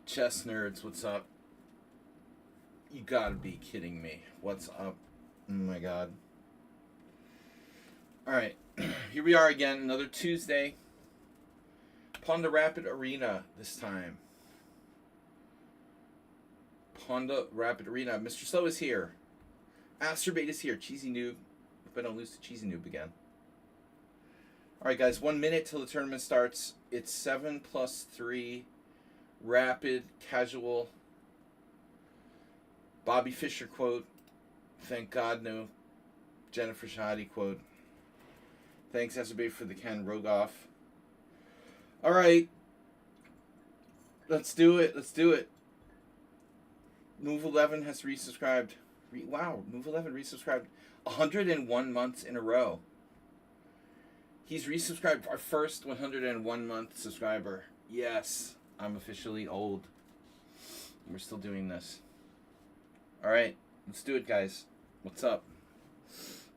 Chess nerds, what's up? You gotta be kidding me. What's up? Oh my god. Alright, here we are again, another Tuesday. Pawnda Rapid Arena this time. Pawnda Rapid Arena. Mr. Slow is here. Asterbait is here. Cheesy Noob. Hope I don't lose to Cheesy Noob again. Alright guys, 1 minute till the tournament starts. It's 7 plus 3. Rapid, casual. Bobby Fischer quote. Thank God no Jennifer Shahadi quote. Thanks Azerbaijan for the Ken Rogoff. Alright. Let's do it. Let's do it. Move 11 has resubscribed. Wow, Move 11 resubscribed 101 months in a row. He's resubscribed our first 101 month subscriber. Yes, I'm officially old. We're still doing this. Alright, let's do it, guys. What's up?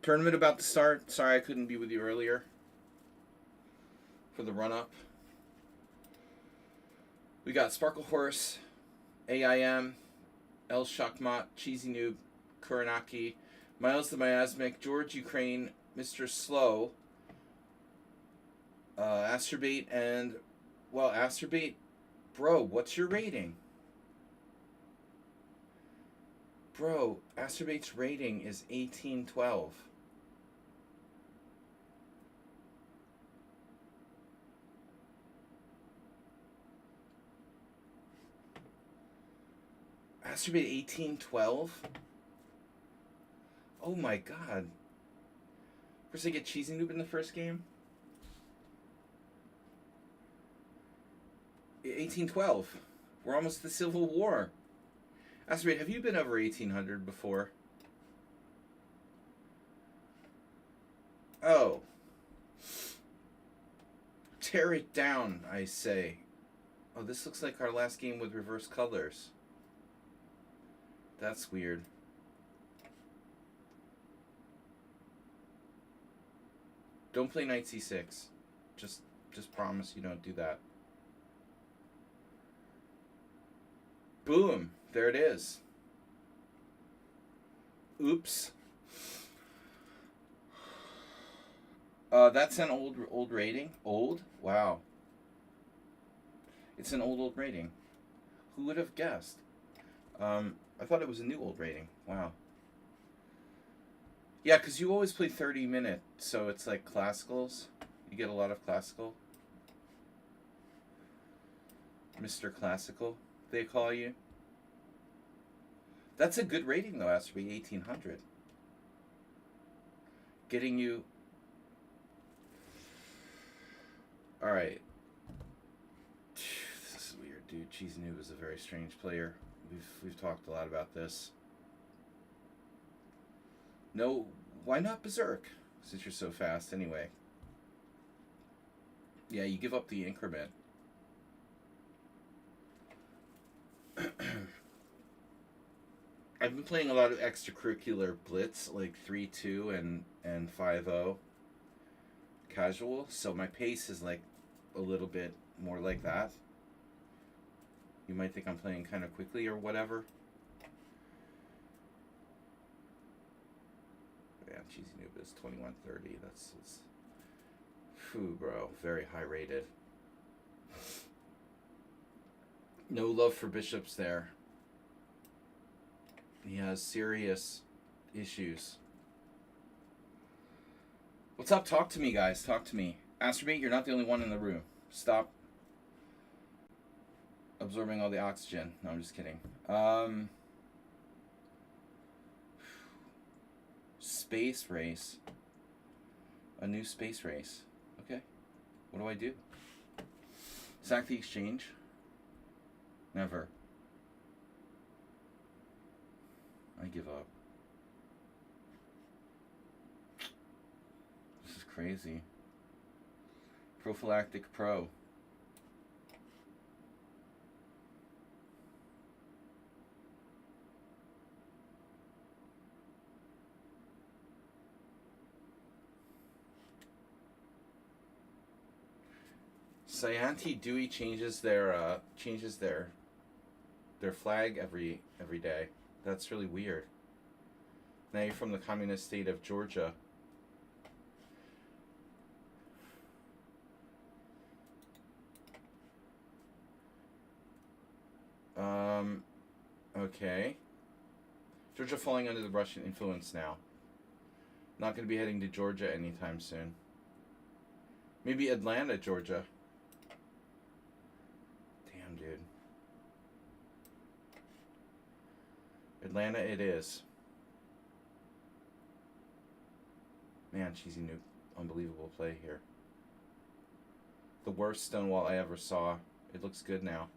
Tournament about to start. Sorry I couldn't be with you earlier for the run-up. We got Sparkle Horse, AIM, El Shakmat, Cheesy Noob, Kuranaki, Miles the Miasmic, George Ukraine, Mr. Slow, Asterbait, and, well, Asterbait, bro, what's your rating? Bro, Asterbait's rating is 1812. Asterbait 1812? Oh my god. First I get Cheesy Noob in the first game? 1812. We're almost the Civil War. Asterbait, have you been over 1800 before? Oh. Tear it down, I say. Oh, this looks like our last game with reverse colors. That's weird. Don't play knight c6. Just promise you don't do that. Boom. There it is. Oops. That's an old rating. Old? Wow. It's an old rating. Who would have guessed? I thought it was a new old rating. Wow. Yeah, because you always play 30 minute, so it's like classicals. You get a lot of classical. Mr. Classical, they call you. That's a good rating, though, has to be 1800. Getting you... Alright. This is weird, dude. Cheesy Noob is a very strange player. We've talked a lot about this. No, why not Berserk? Since you're so fast, anyway. Yeah, you give up the increment. I've been playing a lot of extracurricular blitz, like 3-2 and 5-0 casual, so my pace is like a little bit more like that. You might think I'm playing kind of quickly or whatever. Yeah, Cheesy Noob is 2130. That's phew, bro, very high rated. No love for bishops there. He has serious issues. What's up? Talk to me, guys. Talk to me. Asterbait, you're not the only one in the room. Stop absorbing all the oxygen. No, I'm just kidding. Space race. A new space race. Okay. What do I do? Sack the exchange? Never. I give up. This is crazy. Prophylactic Pro. Scianti Dewey changes their their flag every day. That's really weird. Now you're from the communist state of Georgia. Okay. Georgia falling under the Russian influence now. Not going to be heading to Georgia anytime soon. Maybe Atlanta, Georgia. Damn, dude. Atlanta it is. Man, Cheesy Nuke. Unbelievable play here. The worst Stonewall I ever saw. It looks good now.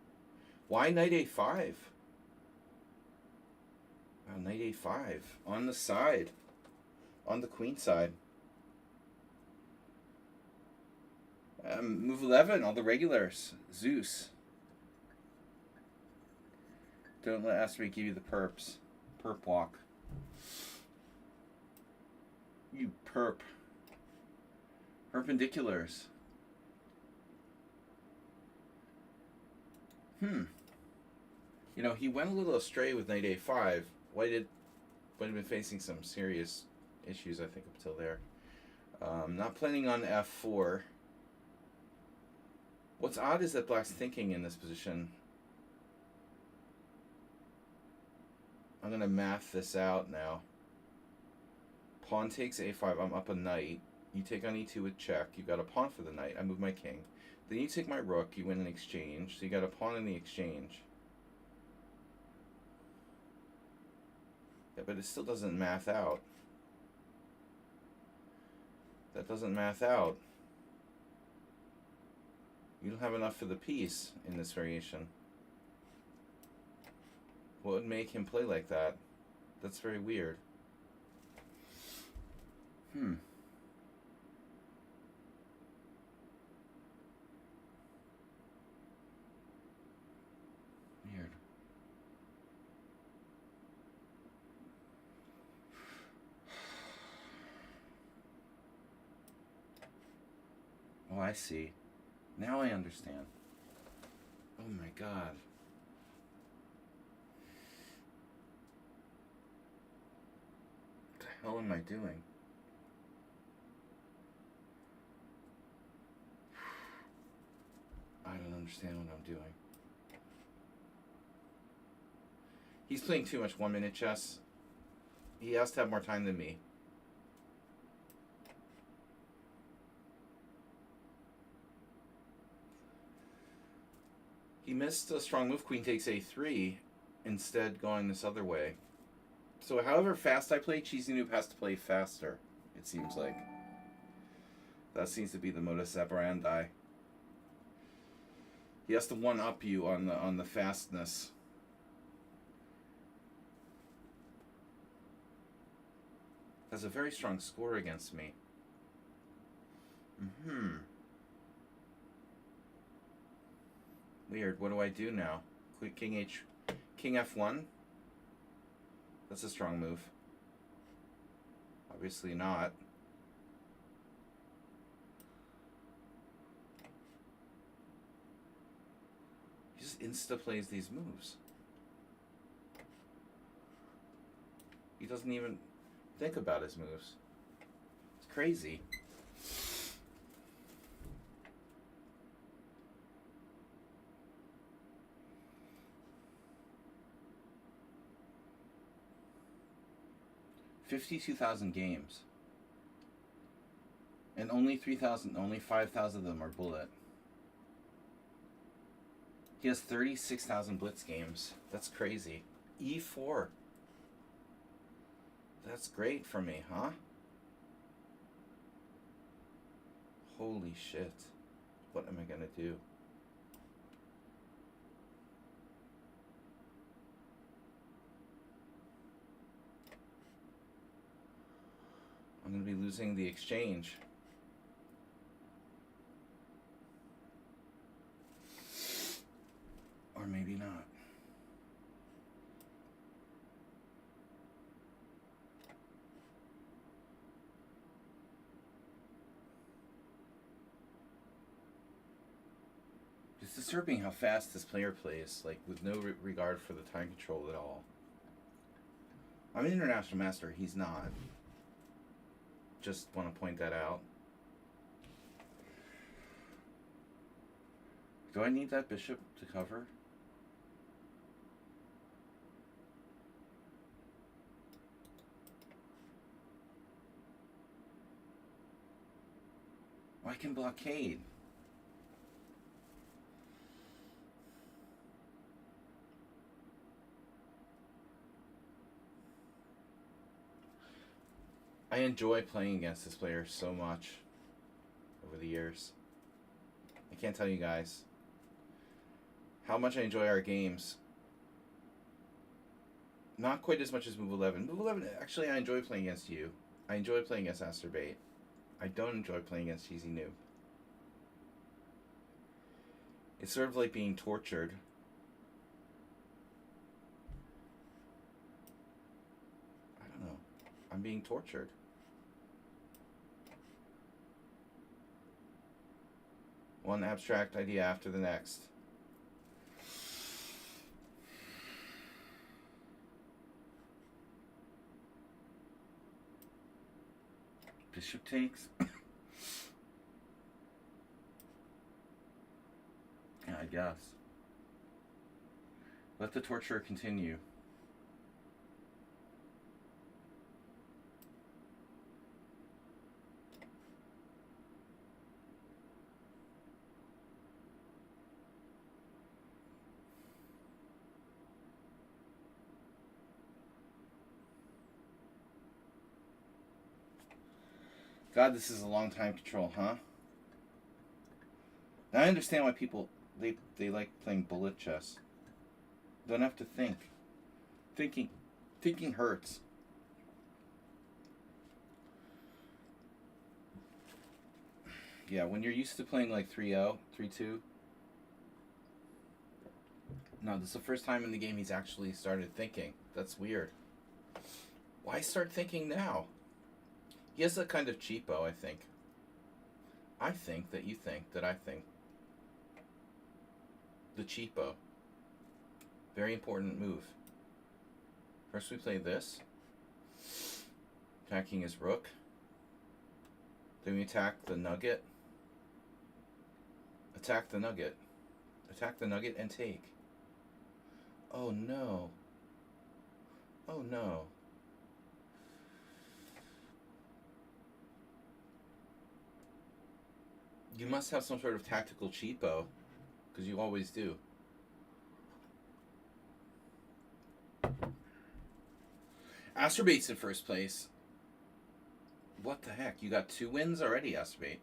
Why knight a5? Wow, knight a5. On the side. On the queen side. Move 11, all the regulars. Zeus. Don't let Asteroid give you the perps. Perp walk. You perp. Perpendiculars. You know, he went a little astray with knight a5. White had been facing some serious issues, I think, up till there. Not planning on f4. What's odd is that Black's thinking in this position. I'm going to math this out now. Pawn takes a5. I'm up a knight. You take on e2 with check. You got a pawn for the knight. I move my king. Then you take my rook. You win an exchange. So you got a pawn in the exchange. Yeah, but it still doesn't math out. That doesn't math out. You don't have enough for the piece in this variation. What would make him play like that? That's very weird. Weird. Oh, I see. Now I understand. Oh my god. What the hell am I doing? I don't understand what I'm doing. He's playing too much 1-minute chess. He has to have more time than me. He missed a strong move. Queen takes a3, instead going this other way. So however fast I play, Cheesy Noob has to play faster, it seems like. That seems to be the modus operandi. He has to one-up you on the fastness. Has a very strong score against me. Weird. What do I do now? King f1? That's a strong move. Obviously not. He just insta-plays these moves. He doesn't even think about his moves. It's crazy. $52,000 games. And only 5,000 of them are bullet. He has 36,000 blitz games. That's crazy. E4. That's great for me, huh? Holy shit. What am I gonna do? I'm gonna be losing the exchange. Or maybe not. It's disturbing how fast this player plays, like with no regard for the time control at all. I'm an international master. He's not. Just want to point that out. Do I need that bishop to cover? Oh, I can blockade. I enjoy playing against this player so much over the years. I can't tell you guys how much I enjoy our games. Not quite as much as Move 11. Move 11, actually, I enjoy playing against you. I enjoy playing against Asterbait. I don't enjoy playing against Cheesy Noob. It's sort of like being tortured. I don't know. I'm being tortured. One abstract idea after the next. Bishop takes. Yeah, I guess. Let the torture continue. God, this is a long time control, huh? Now I understand why people they like playing bullet chess. Don't have to think. Thinking hurts. Yeah, when you're used to playing like 3-0, 3-2. No, this is the first time in the game he's actually started thinking. That's weird. Why start thinking now? He has a kind of cheapo, I think. I think that you think that I think. The cheapo. Very important move. First we play this. Attacking his rook. Then we attack the nugget. Attack the nugget. Attack the nugget and take. Oh no. Oh no. You must have some sort of tactical cheapo, because you always do. Asterbait's in first place. What the heck? You got 2 wins already, Asterbait.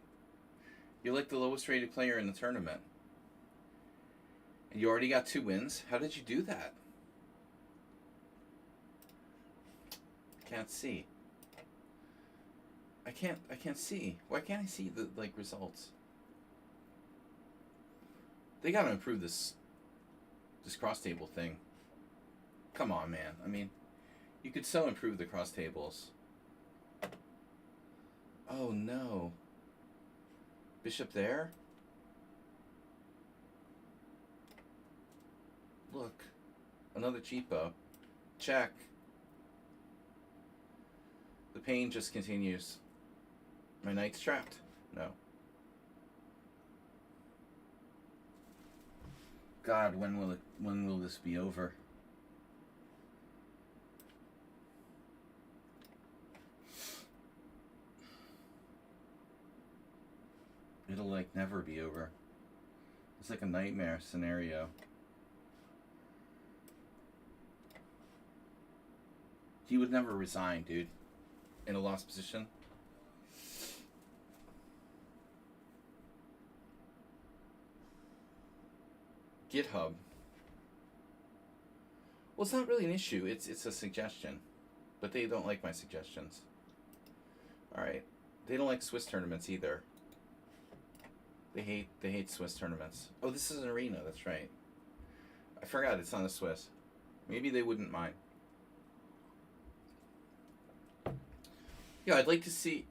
You're like the lowest rated player in the tournament. And you already got 2 wins? How did you do that? Can't see. I can't see. Why can't I see the results? They gotta improve this cross table thing. Come on, man. I mean, you could so improve the cross tables. Oh no. Bishop there? Look. Another cheapo. Check. The pain just continues. My knight's trapped. No. God, when will this be over? It'll like never be over. It's like a nightmare scenario. He would never resign, dude. In a lost position. GitHub. Well, it's not really an issue. It's a suggestion, but they don't like my suggestions. All right, they don't like Swiss tournaments either. They hate Swiss tournaments. Oh, this is an arena. That's right. I forgot it's not a Swiss. Maybe they wouldn't mind. Yeah, I'd like to see.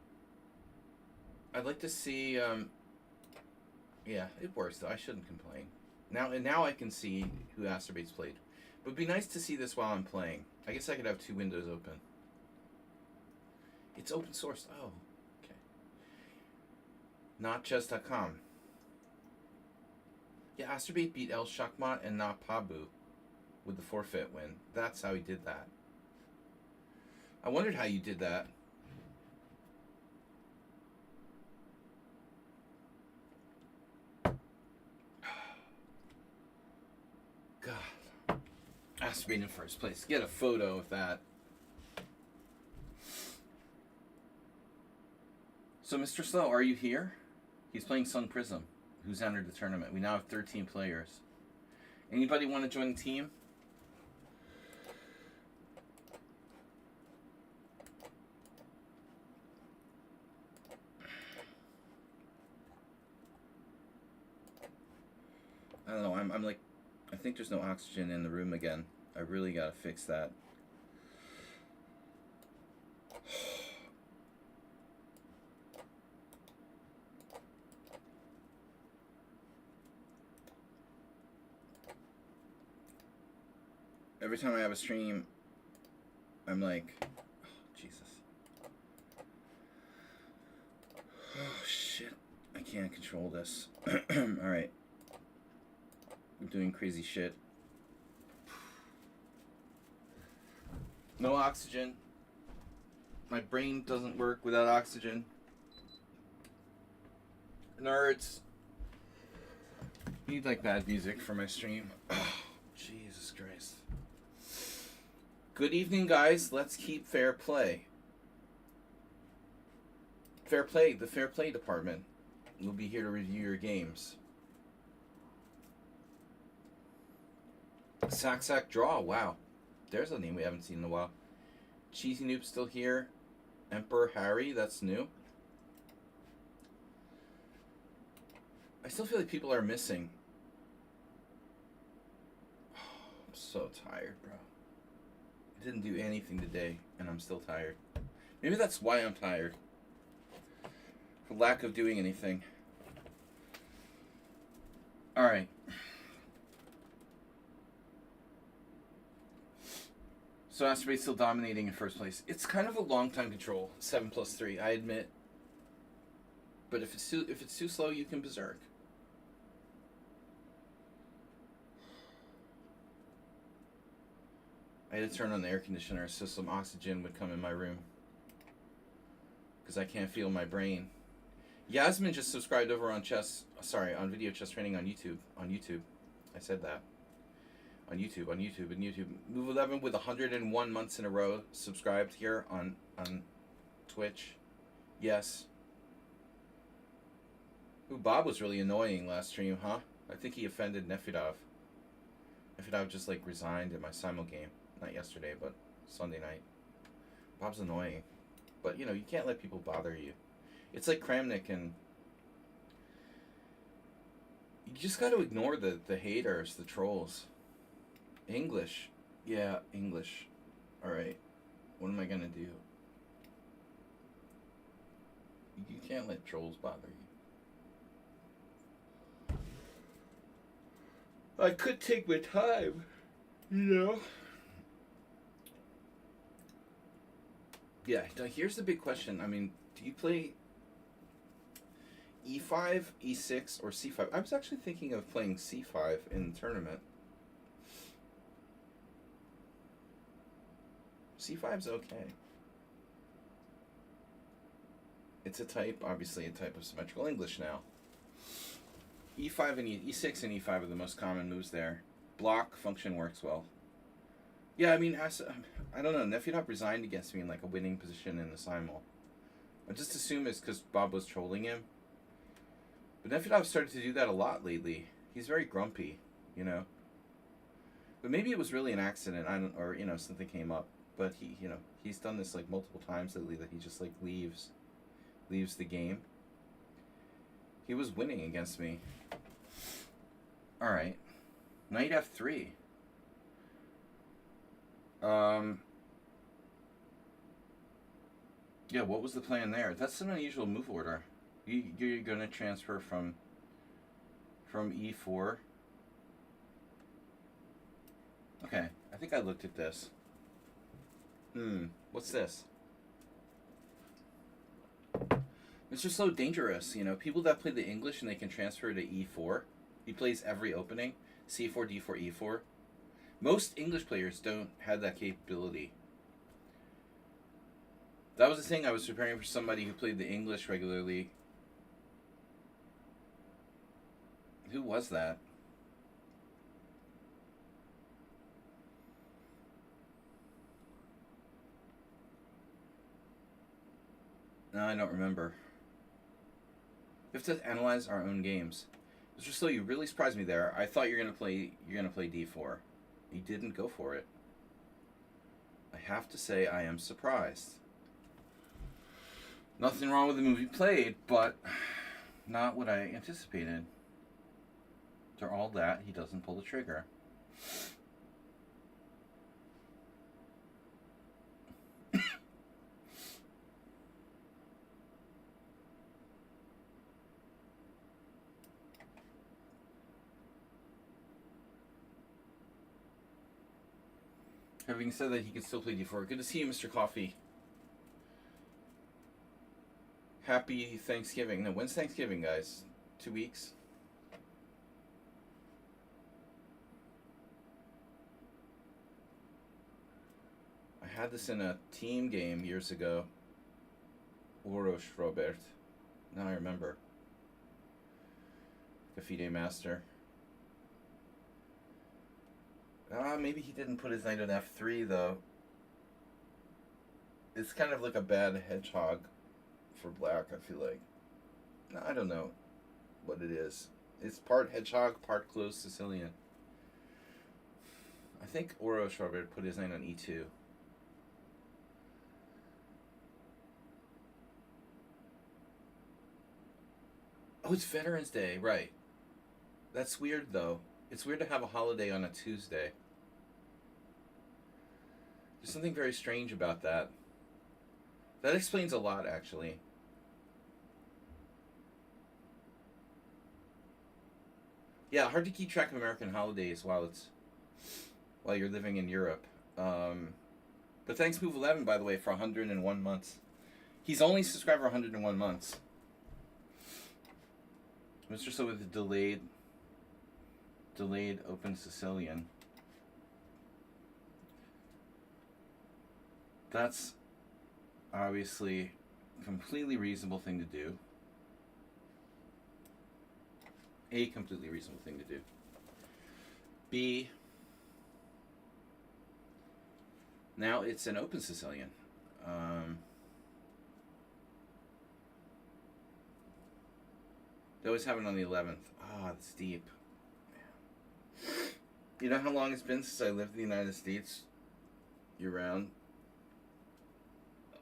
Yeah, it works though. I shouldn't complain. Now I can see who Asturbate's played. But it'd be nice to see this while I'm playing. I guess I could have 2 windows open. It's open source. Oh, okay. Notchess.com. Yeah, Asturbate beat El Shakmat and not Pabu with the forfeit win. That's how he did that. I wondered how you did that. God. Asturbate in first place. Get a photo of that. So, Mr. Slow, are you here? He's playing Sun Prism, who's entered the tournament. We now have 13 players. Anybody want to join the team? I don't know. I'm like, I think there's no oxygen in the room again. I really gotta fix that. Every time I have a stream, I'm like, oh, Jesus. Oh, shit. I can't control this. Alright. I'm doing crazy shit. No oxygen. My brain doesn't work without oxygen. Nerds. Need like bad music for my stream. Oh, Jesus Christ. Good evening, guys. Let's keep fair play. Fair play, the fair play department will be here to review your games. Sack Draw, wow. There's a name we haven't seen in a while. Cheesy Noob still here. Emperor Harry, that's new. I still feel like people are missing. Oh, I'm so tired, bro. I didn't do anything today, and I'm still tired. Maybe that's why I'm tired. For lack of doing anything. Alright. So Asturbate's still dominating in first place. It's kind of a long time control. 7+3, I admit. But if it's too slow, you can berserk. I had to turn on the air conditioner so some oxygen would come in my room. Because I can't feel my brain. Yasmin just subscribed over on on Video Chess Training on YouTube. I said that. On YouTube. Move 11 with 101 months in a row subscribed here on Twitch. Yes. Ooh, Bob was really annoying last stream, huh? I think he offended Nefidov. Nefidov just like resigned in my simul game. Not yesterday, but Sunday night. Bob's annoying. But, you know, you can't let people bother you. It's like Kramnik and... You just got to ignore the haters, the trolls. English. Yeah, English. Alright. What am I going to do? You can't let trolls bother you. I could take my time. You know? Yeah, here's the big question. I mean, do you play E5, E6, or C5? I was actually thinking of playing C5 in the tournament. C5's okay. It's a type, obviously a type of symmetrical English now. E5 and E6 and E5 are the most common moves there. Block function works well. Yeah, I mean, I don't know. Nefidov resigned against me in like a winning position in the simul. I just assume it's because Bob was trolling him. But Nefidov started to do that a lot lately. He's very grumpy, you know. But maybe it was really an accident. Or you know, something came up. But he's done this like multiple times lately that he just like leaves the game. He was winning against me. All right, knight F3. Yeah, what was the plan there? That's an unusual move order. You're gonna transfer from E4 Okay, I think I looked at this. What's this? Mr. Slow Dangerous. You know, people that play the English and they can transfer to E4. He plays every opening. C4, D4, E4. Most English players don't have that capability. That was the thing. I was preparing for somebody who played the English regularly. Who was that? No, I don't remember. We have to analyze our own games. Mr. Slow, you really surprised me there. I thought you're gonna play D4. You didn't go for it. I have to say I am surprised. Nothing wrong with the move you played, but not what I anticipated. After all that, he doesn't pull the trigger. Having said that, he can still play D4. Good to see you, Mr. Coffee. Happy Thanksgiving. No, when's Thanksgiving, guys? 2 weeks? I had this in a team game years ago. Orosh Robert. Now I remember. Fide Master. Maybe he didn't put his knight on F3, though. It's kind of like a bad hedgehog for black, I feel like. No, I don't know what it is. It's part hedgehog, part closed Sicilian. I think Orosh Robert put his knight on E2. Oh, it's Veterans Day, right. That's weird, though. It's weird to have a holiday on a Tuesday. There's something very strange about that. That explains a lot, actually. Yeah, hard to keep track of American holidays while you're living in Europe. But thanks Move 11, by the way, for 101 months. He's only subscribed for 101 months. Mr. So with the delayed open Sicilian. That's obviously a completely reasonable thing to do. A completely reasonable thing to do. B, now it's an open Sicilian. They always have it on the 11th. Ah, that's deep. You know how long it's been since I lived in the United States year-round?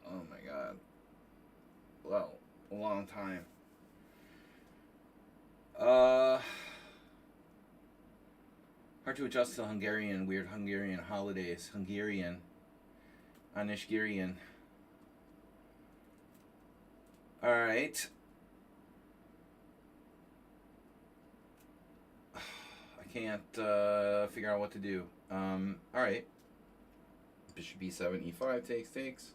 Oh my god. Well, a long time. Hard to adjust to Hungarian, weird Hungarian holidays. Hungarian. Anishgirian. Alright. I can't figure out what to do. Alright. Bishop b7, e5, takes.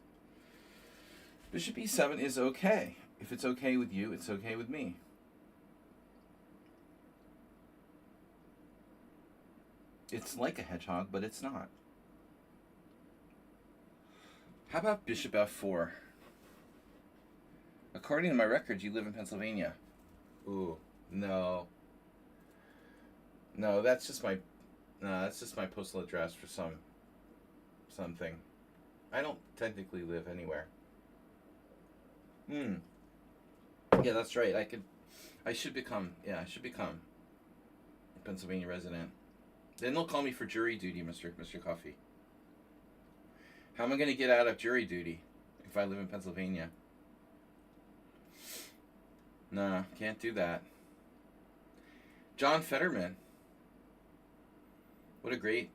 Bishop e7 is okay. If it's okay with you, it's okay with me. It's like a hedgehog, but it's not. How about bishop f4? According to my records, you live in Pennsylvania. Ooh, no. No, that's just my postal address for something. I don't technically live anywhere. Yeah, that's right. I should become a Pennsylvania resident. Then they'll call me for jury duty, Mr. Coffee. How am I going to get out of jury duty if I live in Pennsylvania? No, can't do that. John Fetterman. What a great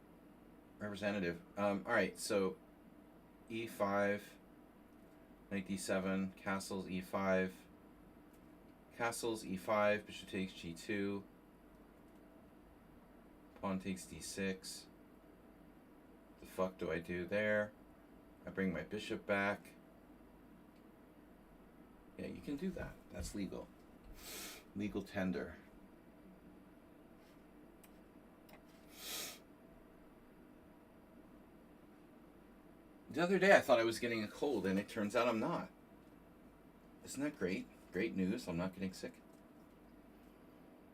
representative. Alright, so e5, knight d7, castles e5, bishop takes g2, pawn takes d6, the fuck do I do there? I bring my bishop back. Yeah, you can do that. That's legal. Legal tender. The other day I thought I was getting a cold, and it turns out I'm not. Isn't that great? Great news. I'm not getting sick.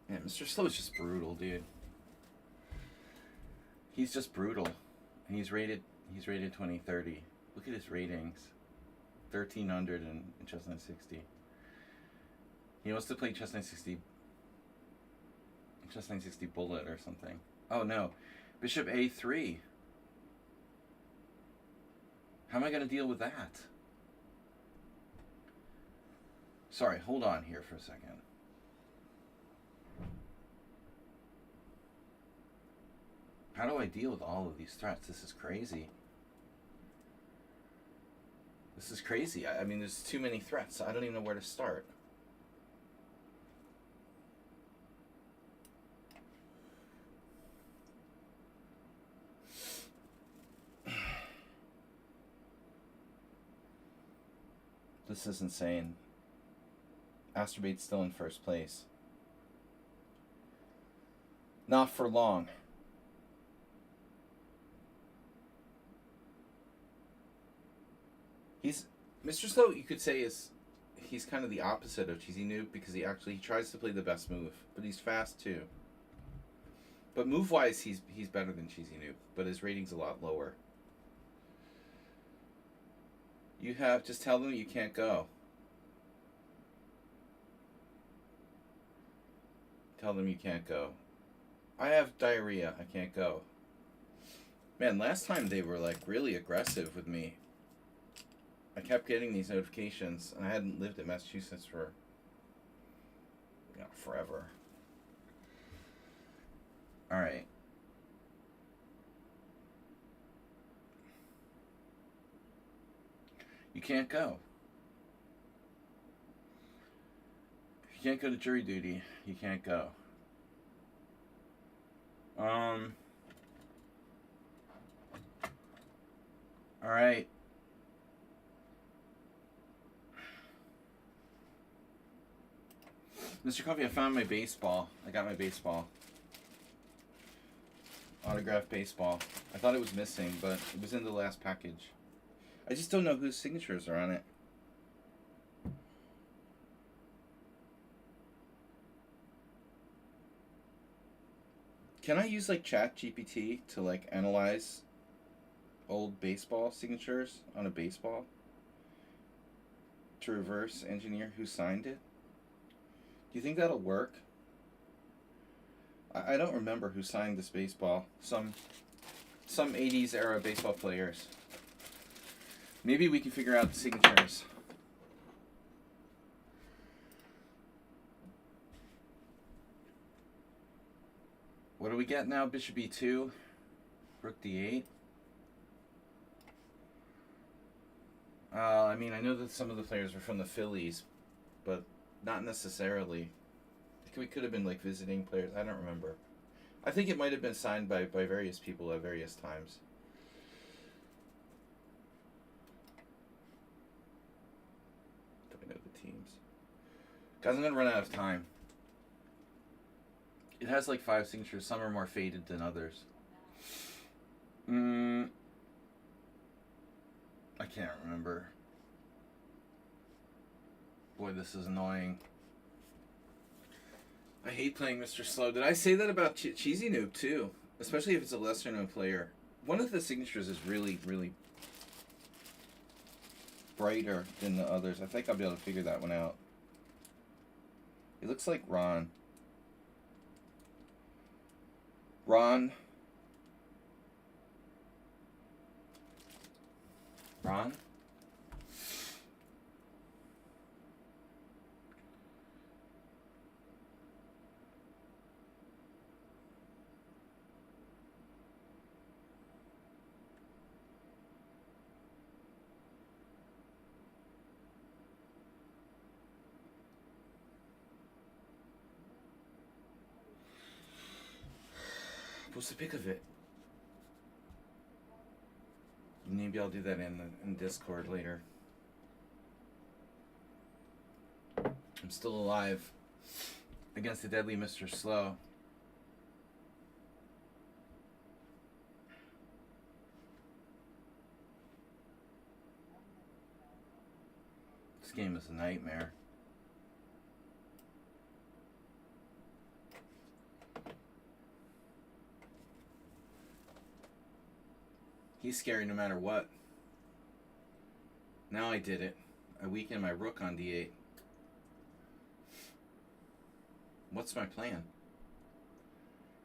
Man, Mr. Slow is just brutal, dude. He's just brutal. And he's rated 2030. Look at his ratings. 1300 in chess 960. He wants to play chess 960 bullet or something. Oh no. Bishop A3. How am I going to deal with that? Sorry, hold on here for a second. How do I deal with all of these threats? This is crazy. This is crazy. I mean, there's too many threats. I don't even know where to start. This is insane. Astrobate's still in first place. Not for long. Mr. Slow, you could say, he's kind of the opposite of Cheesy Noob, because he tries to play the best move, but he's fast too. But move wise, he's better than Cheesy Noob, but his rating's a lot lower. Just tell them you can't go. Tell them you can't go. I have diarrhea. I can't go. Man, last time they were like really aggressive with me. I kept getting these notifications, and I hadn't lived in Massachusetts for forever. All right. You can't go. You can't go to jury duty. You can't go. All right. Mr. Coffee, I found my baseball. I got my baseball. Autographed baseball. I thought it was missing, but it was in the last package. I just don't know whose signatures are on it. Can I use like ChatGPT to like analyze old baseball signatures on a baseball? To reverse engineer who signed it? Do you think that'll work? I don't remember who signed this baseball. Some 80s era baseball players. Maybe we can figure out the signatures. What do we get now? Bishop E2, Rook D8. I mean, I know that some of the players were from the Phillies, but not necessarily. We could have been like visiting players. I don't remember. I think it might have been signed by various people at various times. Do I know the teams? Guys, I'm going to run out of time. It has like 5 signatures. Some are more faded than others. I can't remember. Boy, this is annoying. I hate playing Mr. Slow. Did I say that about Cheesy Noob too? Especially if it's a lesser known player. One of the signatures is really, really brighter than the others. I think I'll be able to figure that one out. It looks like Ron. Ron? What's the pick of it? Maybe I'll do that in Discord later. I'm still alive against the deadly Mr. Slow. This game is a nightmare. He's scary no matter what. Now I did it. I weakened my rook on d8. What's my plan?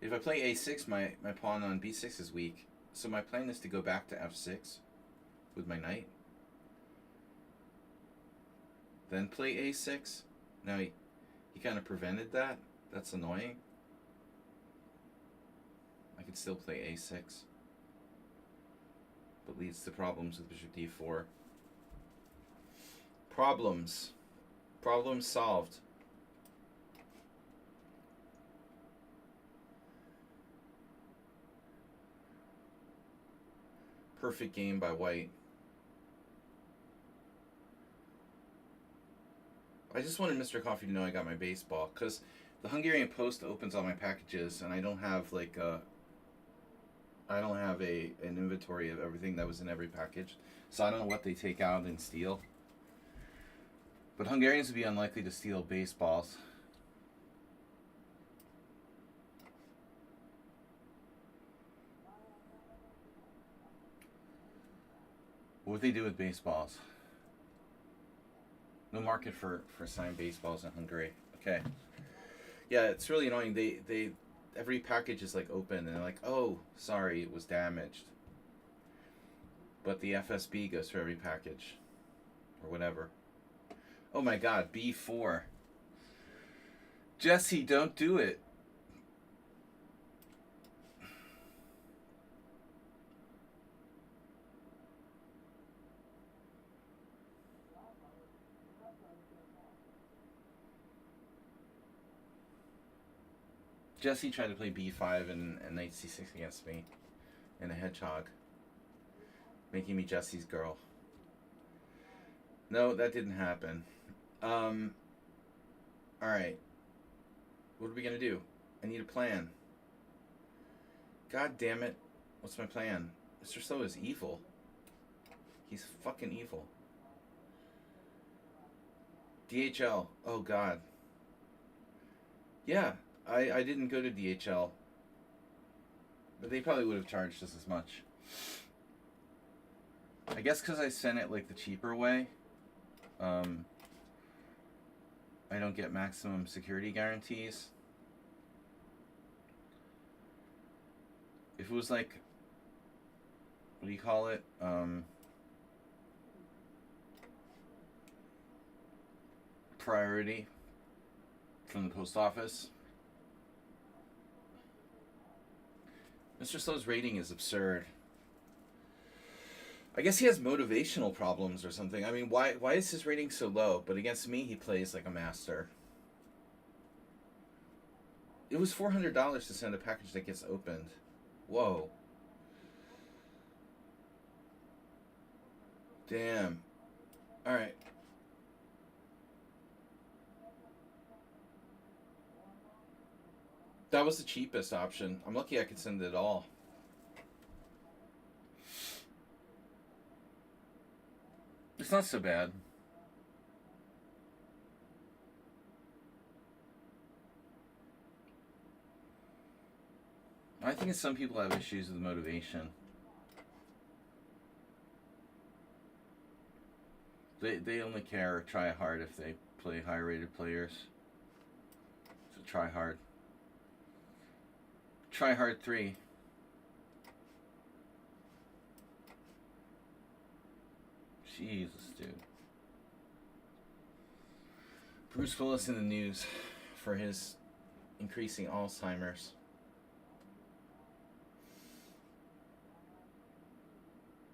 If I play a6, my pawn on b6 is weak. So my plan is to go back to f6 with my knight. Then play a6. Now he kind of prevented that. That's annoying. I could still play a6. But leads to problems with bishop d4. Problems. Problems solved. Perfect game by white. I just wanted Mr. Coffee to know I got my baseball, because the Hungarian Post opens all my packages, and I don't have like an inventory of everything that was in every package, so I don't know what they take out and steal. But Hungarians would be unlikely to steal baseballs. What would they do with baseballs? No market for signed baseballs in Hungary. Okay. Yeah, it's really annoying. They every package is like open and they're like, oh, sorry, it was damaged. But the FSB goes for every package. Or whatever. Oh my god, B4. Jesse, don't do it. Jesse tried to play b5 and knight c6 against me in a hedgehog, making me Jesse's girl. No, that didn't happen. Alright. What are we gonna do? I need a plan. God damn it. What's my plan? Mr. Slow is evil. He's fucking evil. DHL. Oh god. Yeah. I didn't go to DHL, but they probably would have charged just as much. I guess because I sent it like the cheaper way, I don't get maximum security guarantees. If it was like, what do you call it? Priority from the post office. Mr. Slow's rating is absurd. I guess he has motivational problems or something. I mean, why is his rating so low? But against me, he plays like a master. It was $400 to send a package that gets opened. Whoa. Damn. Alright. That was the cheapest option. I'm lucky I could send it all. It's not so bad. I think some people have issues with motivation. They only care or try hard if they play high-rated players. So try hard. Try hard 3. Jesus, dude. Bruce Willis in the news for his increasing Alzheimer's.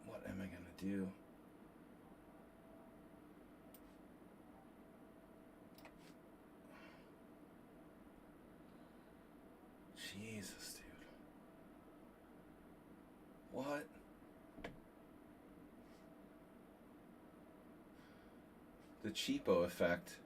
What am I gonna do? Jesus, dude. What? cheapo effect.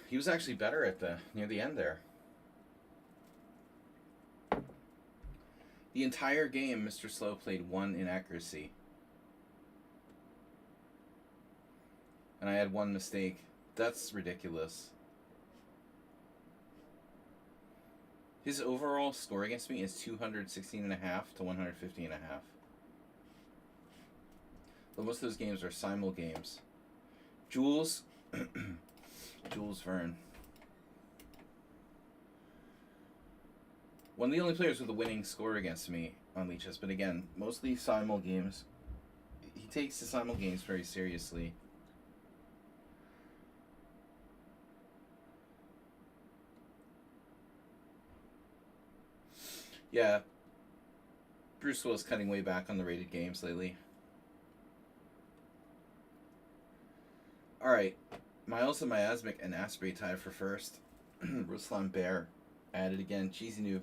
He was actually better at near the end there. The entire game, Mr. Slow played 1 inaccuracy. And I had 1 mistake. That's ridiculous. His overall score against me is 216.5 to 150.5. But most of those games are simul games. Jules... Jules Verne. One of the only players with a winning score against me on leeches, but again, mostly simul games. He takes the simul games very seriously. Yeah, Bruce Willis cutting way back on the rated games lately. Alright. Miles and Miasmic and Asprey tied for first. Ruslan Bear added again. Cheesy Noob.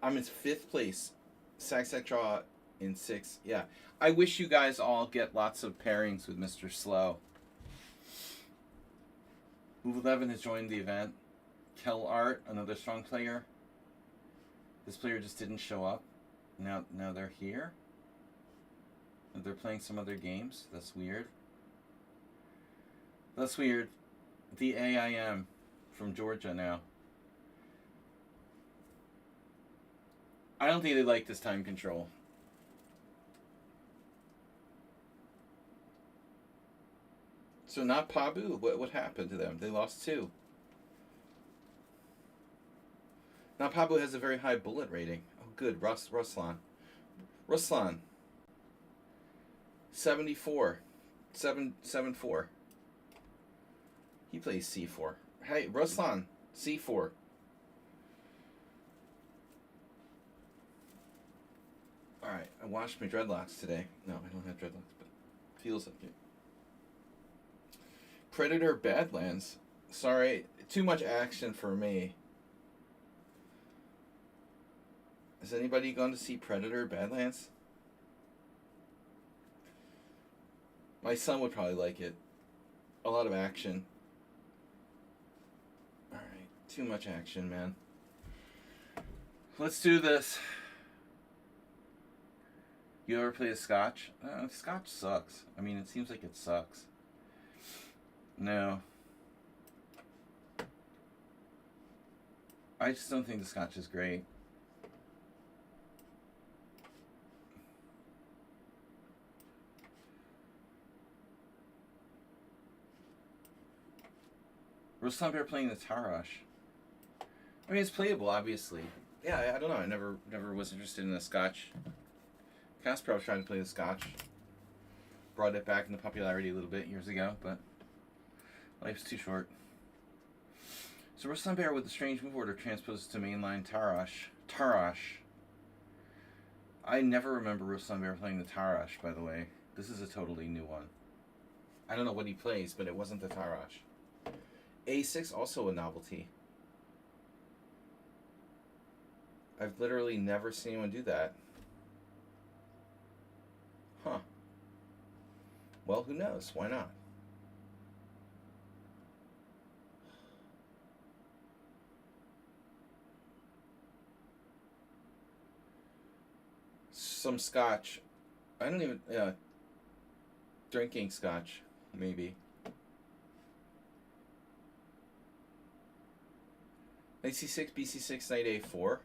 I'm in 5th place. Sack draw in 6th. Yeah. I wish you guys all get lots of pairings with Mr. Slow. Move 11 has joined the event. Kel Art, another strong player. This player just didn't show up. Now they're here. They're playing some other games. That's weird. That's weird. The AIM from Georgia now. I don't think they like this time control. So not Pabu. What happened to them? They lost 2. Now Pabu has a very high bullet rating. Oh good, Ruslan. 74. 774. He plays C4. Hey, Ruslan, C4. Alright, I washed my dreadlocks today. No, I don't have dreadlocks, but it feels like it. Predator Badlands. Sorry, too much action for me. Has anybody gone to see Predator Badlands? My son would probably like it. A lot of action. Alright, too much action, man. Let's do this. You ever play a Scotch? Scotch sucks. I mean, it seems like it sucks. No. I just don't think the Scotch is great. Ruslan Bear playing the Tarash. I mean, it's playable, obviously. Yeah, I don't know. I never was interested in the Scotch. Kasparov was trying to play the Scotch. Brought it back into popularity a little bit years ago, but life's too short. So Ruslan Bear with the strange move order transposed to mainline Tarash. I never remember Ruslan Bear playing the Tarash, by the way. This is a totally new one. I don't know what he plays, but it wasn't the Tarash. A6, also a novelty. I've literally never seen anyone do that. Huh. Well, who knows? Why not? Some Scotch. I don't even... drinking Scotch, maybe. Knight C6, BC6, Knight A4.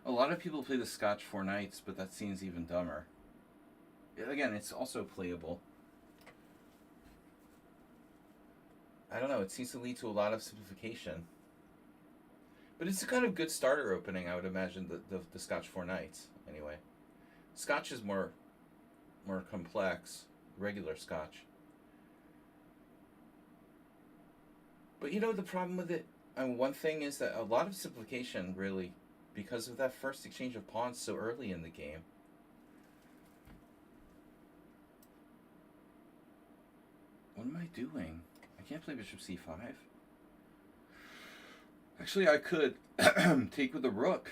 A lot of people play the Scotch 4 Knights, but that seems even dumber. Again, it's also playable. don't know, it seems to lead to a lot of simplification. But it's a kind of good starter opening, I would imagine, the Scotch Four Knights, anyway. Scotch is more complex, regular Scotch. But you know the problem with it? One thing is that a lot of simplification, really, because of that first exchange of pawns so early in the game. What am I doing? I can't play bishop c5. Actually, I could take with a rook.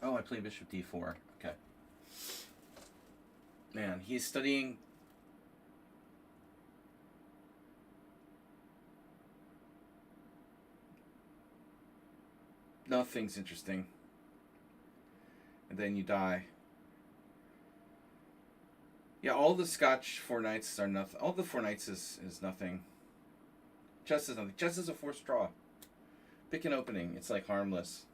Oh, I play bishop d4. Okay. Man, he's studying. Nothing's interesting. And then you die. Yeah, all the Scotch Four Knights are nothing. All the Four Knights is nothing. Chess is nothing. Chess is a forced draw. Pick an opening. It's like harmless.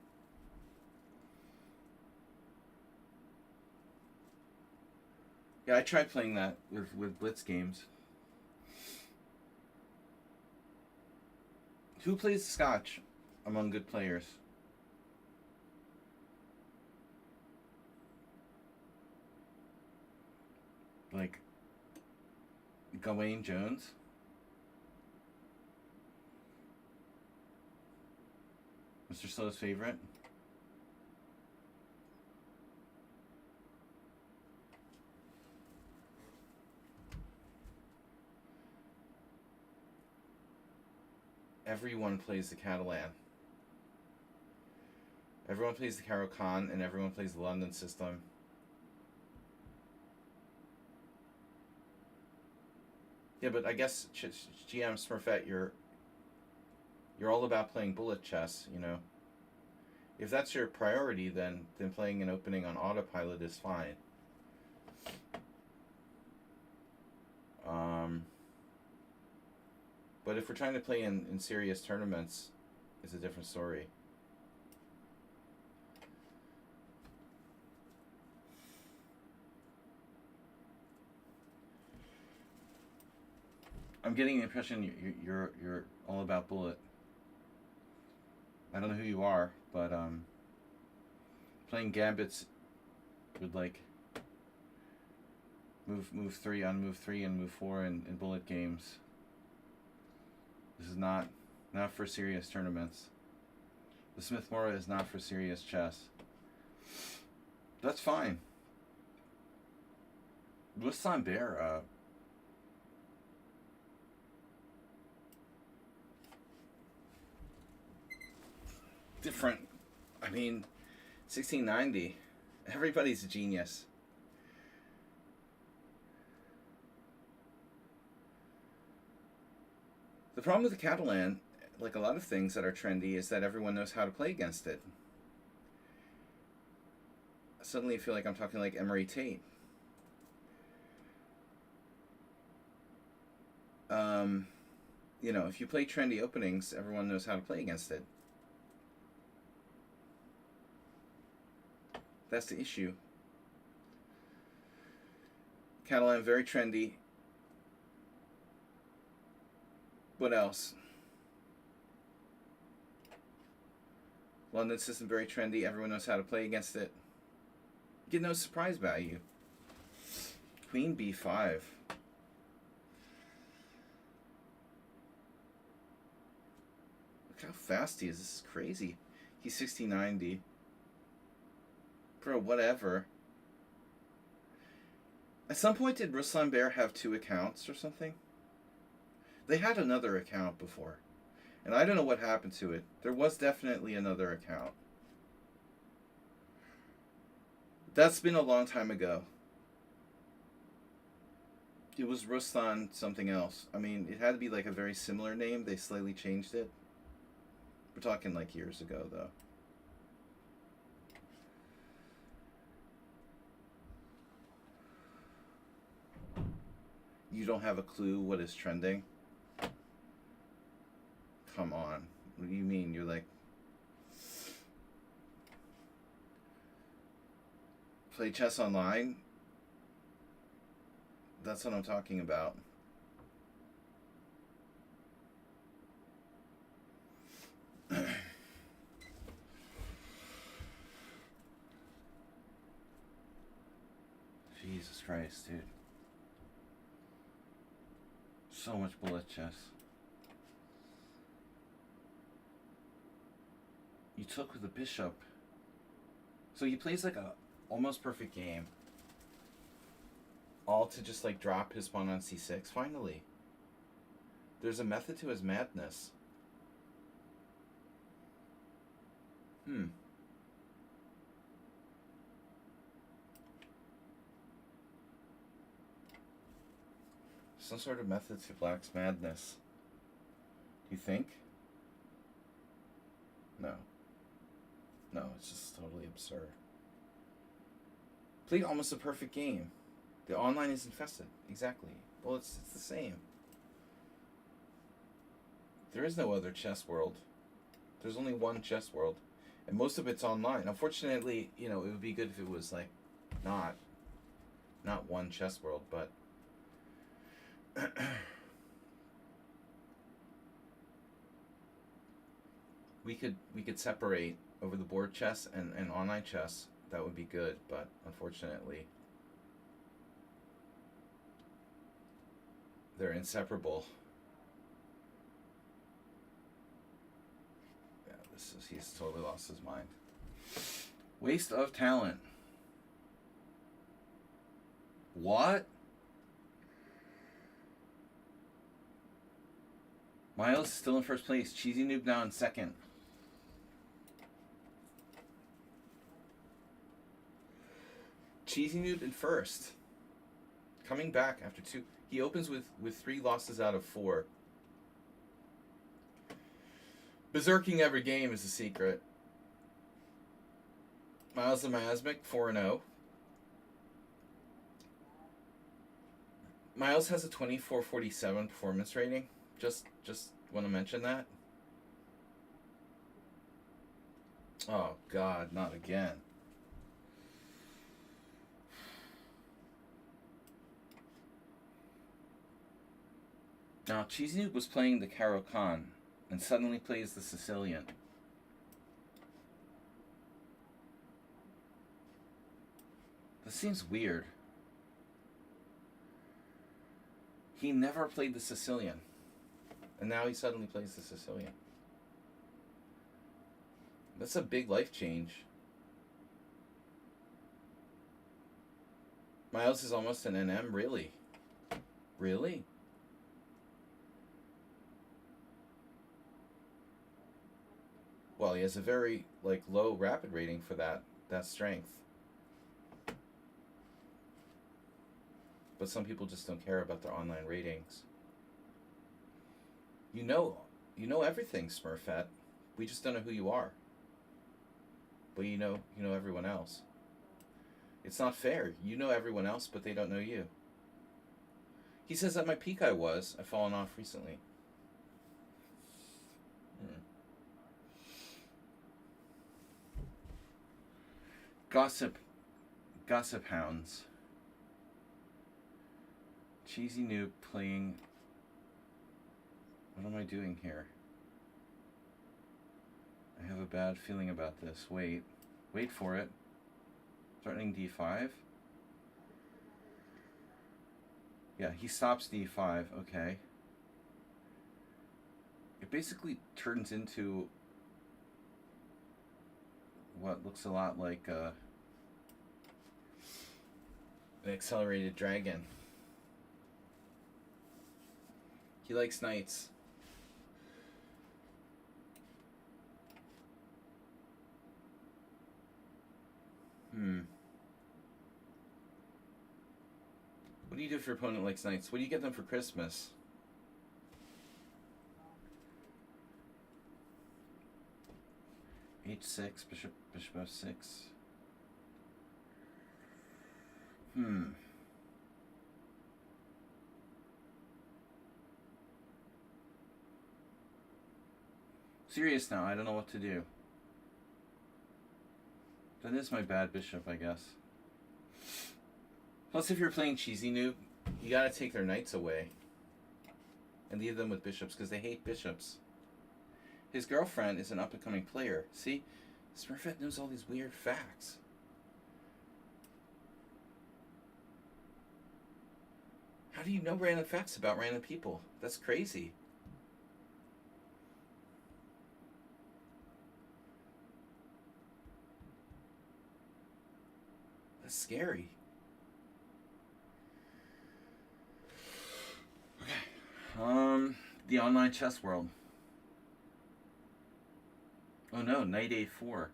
Yeah, I tried playing that with Blitz games. Who plays Scotch among good players? Like Gawain Jones? Mr. Slow's favorite? Everyone plays the Catalan. Everyone plays the Caro-Kann, and everyone plays the London system. Yeah, but I guess GM Smurfette, you're all about playing bullet chess, you know. If that's your priority, then playing an opening on autopilot is fine. But if we're trying to play in serious tournaments, it's a different story. I'm getting the impression you're all about bullet. I don't know who you are, but playing gambits with like move 3 on move 3 and move 4 in bullet games. This is not for serious tournaments. The Smith-Morra is not for serious chess. That's fine. Ruslan Bear, different. I mean, 1690. Everybody's a genius. The problem with the Catalan, like a lot of things that are trendy, is that everyone knows how to play against it. Suddenly I feel like I'm talking like Emery Tate. You know, if you play trendy openings, everyone knows how to play against it. That's the issue. Catalan, very trendy. What else? London system, very trendy. Everyone knows how to play against it. Get no surprise value. Queen b5. Look how fast he is. This is crazy. He's 1690. Bro, whatever. At some point, did Ruslan Bear have 2 accounts or something? They had another account before. And I don't know what happened to it. There was definitely another account. That's been a long time ago. It was Ruslan something else. I mean, it had to be like a very similar name. They slightly changed it. We're talking like years ago, though. You don't have a clue what is trending? Come on. What do you mean? You're like... Play chess online? That's what I'm talking about. Jesus Christ, dude. So much bullet chess. You took with the bishop. So he plays like a almost perfect game. All to just like drop his pawn on c6, finally. There's a method to his madness. Some sort of method to Black's madness. Do you think? No. No, it's just totally absurd. Played almost a perfect game. The online is infested. Exactly. Well, it's the same. There is no other chess world. There's only one chess world. And most of it's online. Unfortunately, you know, it would be good if it was like not one chess world, but we could separate over the board chess and online chess. That would be good, but unfortunately they're inseparable. Yeah, he's totally lost his mind. Waste of talent. What? Miles is still in first place. Cheesy Noob now in second. Cheesy Noob in first. Coming back after two. He opens with 3 losses out of 4. Berserking every game is the secret. Miles the Miasmic, 4-0. Miles has a 2447 performance rating. Just want to mention that. Oh God, not again. Now, Cheesy was playing the Caro-Kann and suddenly plays the Sicilian. This seems weird. He never played the Sicilian. And now he suddenly plays the Sicilian. That's a big life change. Miles is almost an NM, really? Really? Well, he has a very low rapid rating for that strength. But some people just don't care about their online ratings. You know everything, Smurfette. We just don't know who you are. But you know everyone else. It's not fair. You know everyone else, but they don't know you. He says at my peak I've fallen off recently. Gossip hounds. Cheesy Noob playing. What am I doing here? I have a bad feeling about this. Wait for it. Threatening d5. Yeah, he stops d5. Okay. It basically turns into what looks a lot like an accelerated dragon. He likes knights. What do you do if your opponent likes knights? What do you get them for Christmas? H6, bishop f6. Serious now, I don't know what to do. That is my bad bishop, I guess. Plus, if you're playing Cheesy Noob, you gotta take their knights away and leave them with bishops because they hate bishops. His girlfriend is an up-and-coming player. See? Smurfette knows all these weird facts. How do you know random facts about random people? That's crazy. That's scary. Okay. The online chess world. Oh no, knight a4.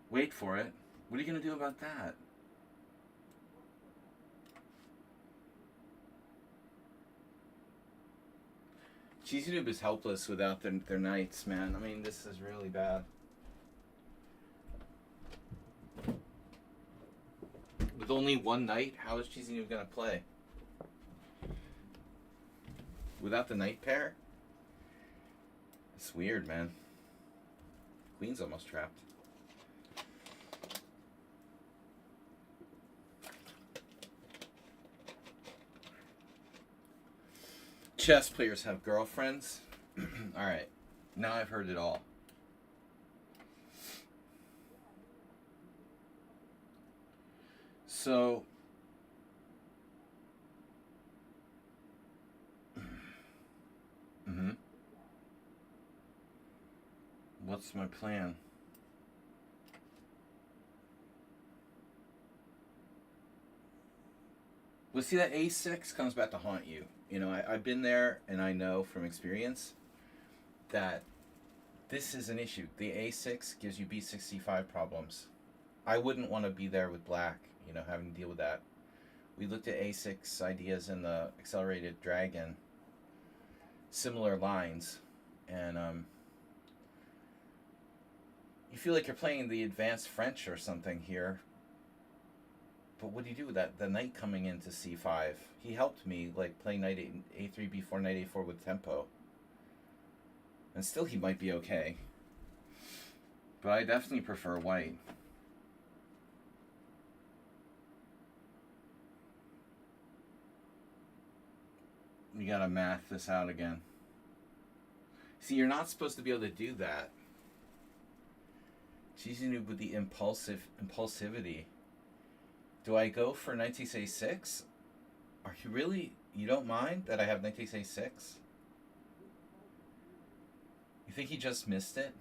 Wait for it. What are you going to do about that? Cheesy Noob is helpless without their knights, man. I mean, this is really bad. With only one knight, how is Cheesy Noob going to play? Without the knight pair? It's weird, man. Queen's almost trapped. Chess players have girlfriends. Alright. Now I've heard it all. So... What's my plan? Well, see, that A6 comes back to haunt you. You know, I've been there, and I know from experience that this is an issue. The A6 gives you B65 problems. I wouldn't want to be there with black, you know, having to deal with that. We looked at A6 ideas in the Accelerated Dragon, similar lines, and you feel like you're playing the advanced French or something here. But what do you do with that? The knight coming into c5. He helped me, like, play knight a3, b4, knight a4 with tempo. And still he might be okay. But I definitely prefer white. You gotta math this out again. See, you're not supposed to be able to do that. Cheesy Noob with the impulsivity. Do I go for knight takes a6? Are you really... You don't mind that I have knight takes a6? You think he just missed it?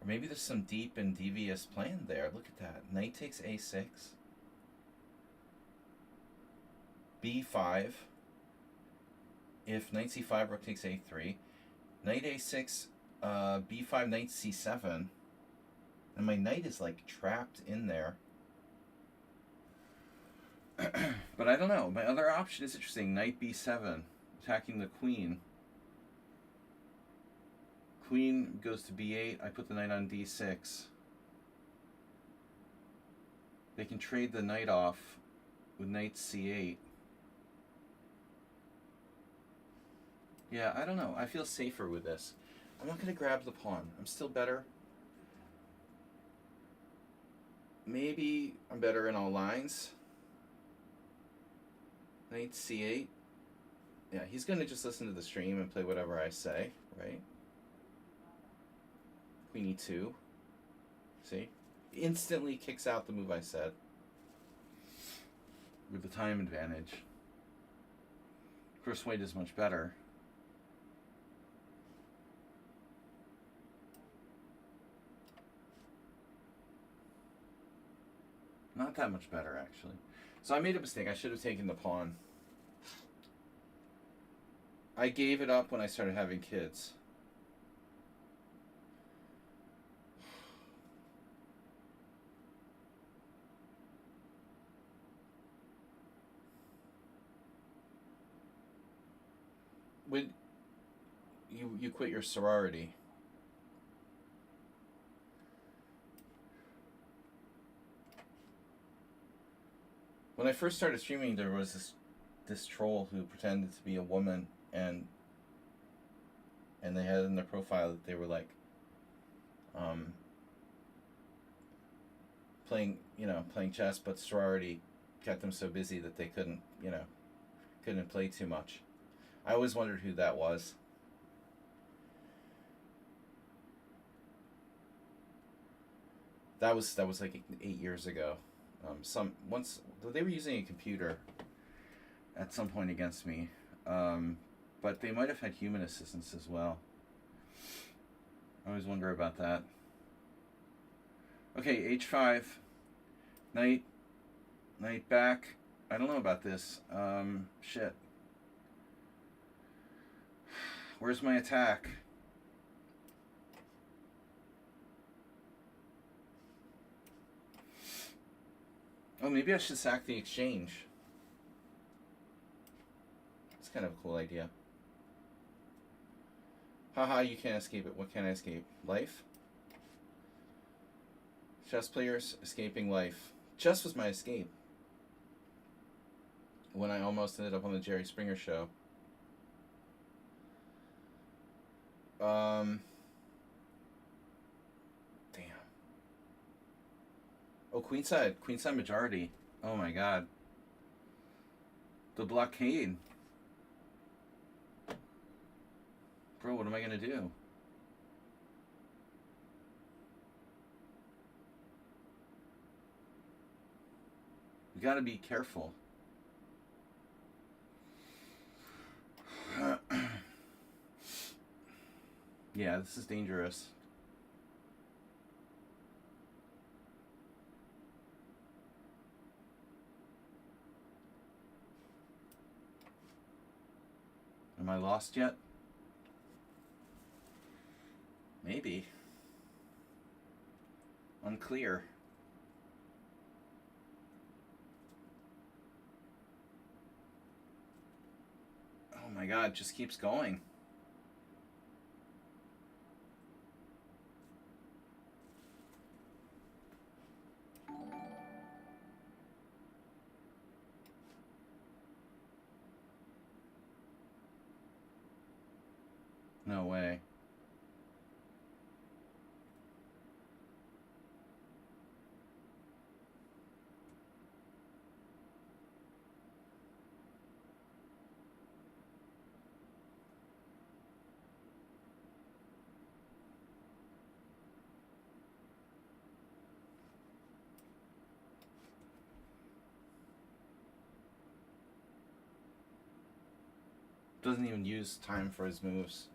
Or maybe there's some deep and devious plan there. Look at that. Knight takes a6. b5. If knight c5, rook takes a3. Knight a6, b5, knight c7. And my knight is like trapped in there. But I don't know. My other option is interesting. Knight b7, attacking the queen. Queen goes to b8. I put the knight on d6. They can trade the knight off with knight c8. Yeah, I don't know. I feel safer with this. I'm not going to grab the pawn. I'm still better. Maybe I'm better in all lines. Knight c8. Yeah, he's going to just listen to the stream and play whatever I say, right? Queen e2. See? Instantly kicks out the move I said. With the time advantage. Of course, white is much better. Not that much better, actually. So I made a mistake. I should have taken the pawn. I gave it up when I started having kids. When you quit your sorority. When I first started streaming, there was this troll who pretended to be a woman, and they had in their profile that they were like playing chess, but sorority kept them so busy that they couldn't play too much. I always wondered who that was. That was like 8 years ago. They were using a computer at some point against me, but they might have had human assistance as well. I always wonder about that. Okay, h5, knight back. I don't know about this. Shit. Where's my attack? Oh, maybe I should sack the exchange. It's kind of a cool idea. Haha, you can't escape it. What can I escape? Life? Chess players escaping life. Chess was my escape. When I almost ended up on the Jerry Springer show. Damn. Oh, queenside majority. Oh my god. The blockade. Bro, what am I gonna do? We gotta be careful. Yeah, this is dangerous. Am I lost yet? Maybe. Unclear. Oh my god, it just keeps going. No way. Doesn't even use time for his moves.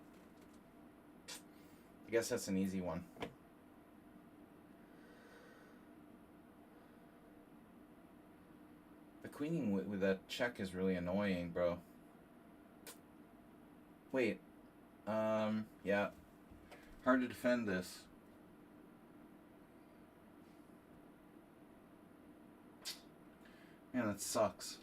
I guess that's an easy one. The queening with that check is really annoying, bro. Wait. Yeah. Hard to defend this. Man, that sucks.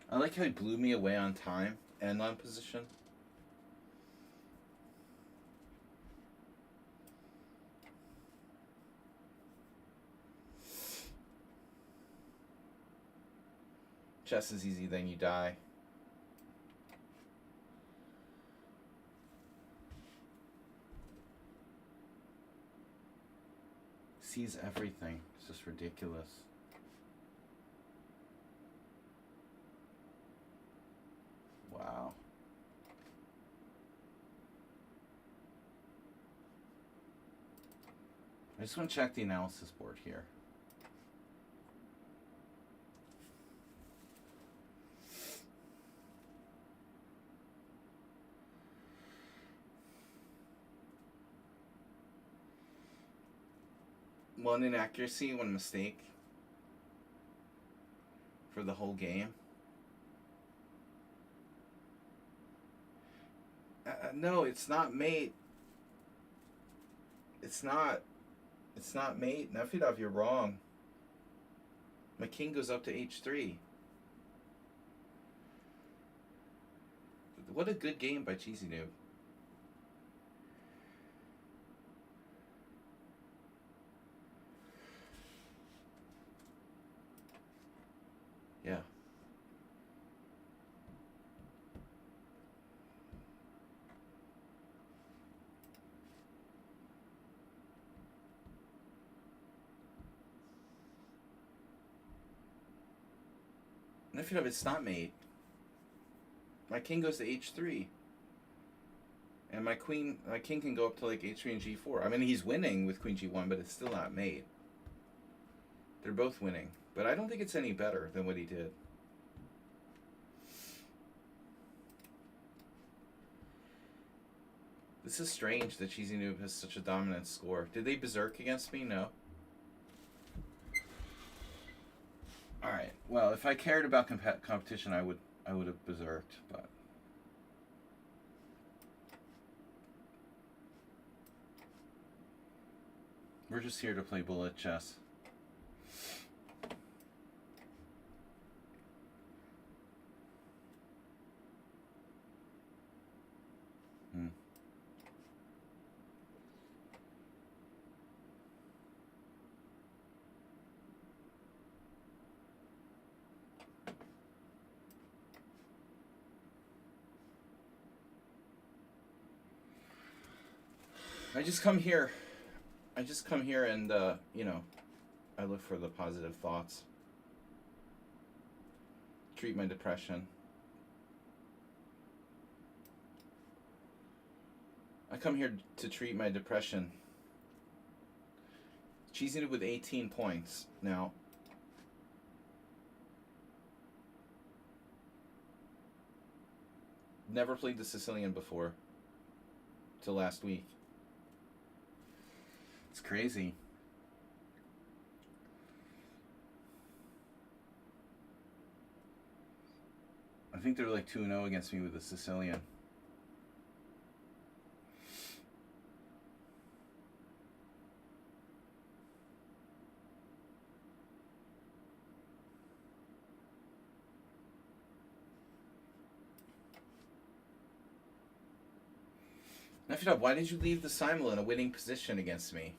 I like how he blew me away on time and on position. Chess is easy, then you die. Sees everything. It's just ridiculous. Wow. I just want to check the analysis board here. One inaccuracy, one mistake for the whole game. No, it's not mate. It's not mate. Nefidov, you're wrong. My king goes up to h3. What a good game by Cheesy Noob. Yeah. And if you have it's not mate, my king goes to h3. And my king can go up to like h3 and g4. I mean, he's winning with queen g1, but it's still not mate. They're both winning. But I don't think it's any better than what he did. This is strange that Cheesy Noob has such a dominant score. Did they berserk against me? No. Alright. Well, if I cared about competition, I would have berserked, but... We're just here to play bullet chess. I just come here and, you know, I look for the positive thoughts. Treat my depression. I come here to treat my depression. Cheesy Noob with 18 points. Now, never played the Sicilian before. Till last week. It's crazy. I think they're like 2-0 against me with the Sicilian. Now, why did you leave the Simul in a winning position against me?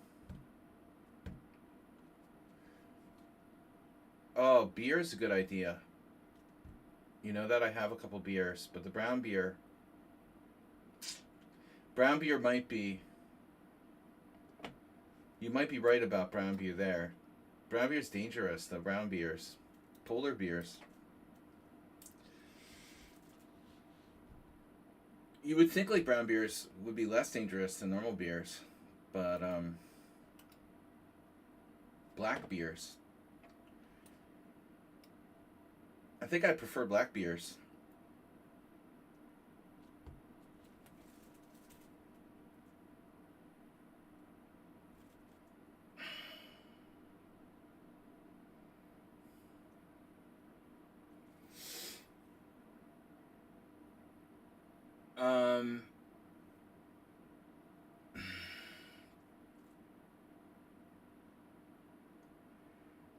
Oh, beer is a good idea. You know that I have a couple beers, but the brown beer might be... You might be right about brown beer there. Brown beer's dangerous, the brown beers. Polar beers. You would think like brown beers would be less dangerous than normal beers, but black beers. I think I prefer black beers.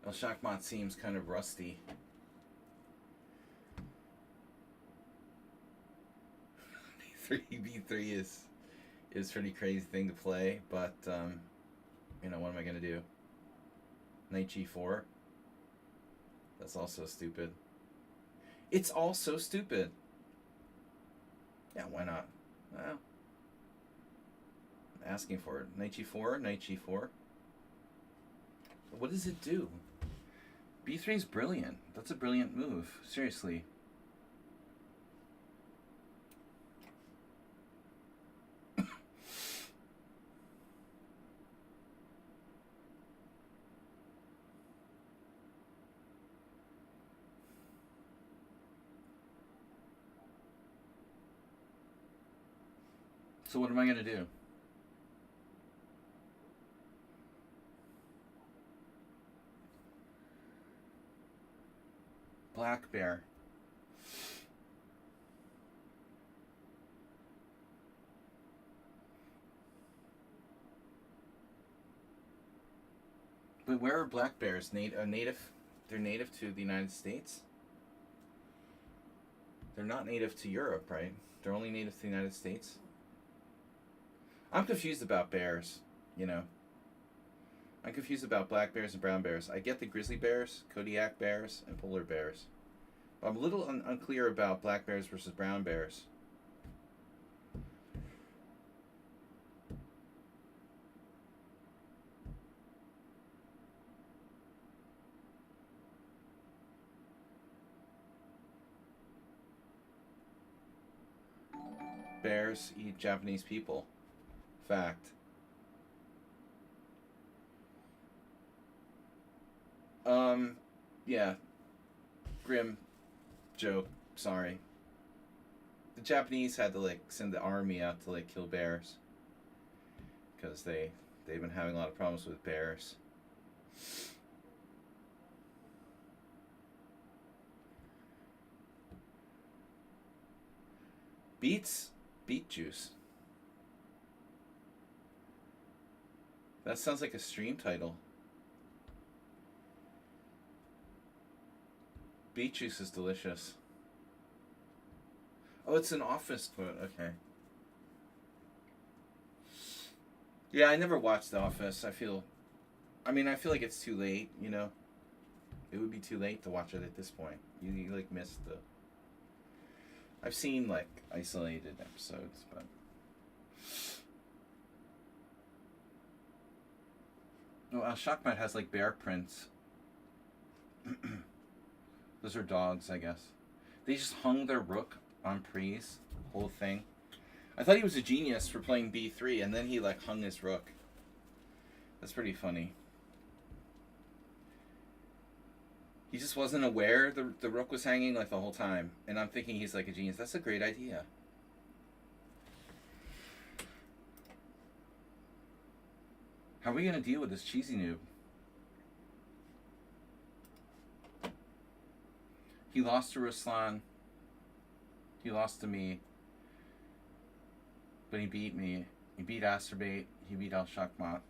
El Shachmat seems kind of rusty. B3 is a pretty crazy thing to play, but you know, what am I gonna do? Knight G4. That's also stupid. It's all so stupid. Yeah, why not? Well, I'm asking for it. Knight G4, Knight G4. What does it do? B3 is brilliant. That's a brilliant move. Seriously. So what am I going to do? Black bear. But where are black bears? Native? They're native to the United States? They're not native to Europe, right? They're only native to the United States? I'm confused about bears, you know. I'm confused about black bears and brown bears. I get the grizzly bears, Kodiak bears, and polar bears. I'm a little unclear about black bears versus brown bears. Bears eat Japanese people. Fact. Yeah. Grim joke. Sorry. The Japanese had to like send the army out to like kill bears because they've been having a lot of problems with bears. Beet juice. That sounds like a stream title. Beet juice is delicious. Oh, it's an Office quote. Okay. Yeah, I never watched The Office. I feel like it's too late, you know? It would be too late to watch it at this point. You like, missed the... I've seen, like, isolated episodes, but... Oh, Shachmat has, like, bear prints. Those are dogs, I guess. They just hung their rook on Prees. Whole thing. I thought he was a genius for playing B3, and then he, like, hung his rook. That's pretty funny. He just wasn't aware the rook was hanging, like, the whole time. And I'm thinking he's, like, a genius. That's a great idea. How are we going to deal with this cheesy noob? He lost to Ruslan. He lost to me. But he beat me. He beat Asterbait. He beat Al Shachmat.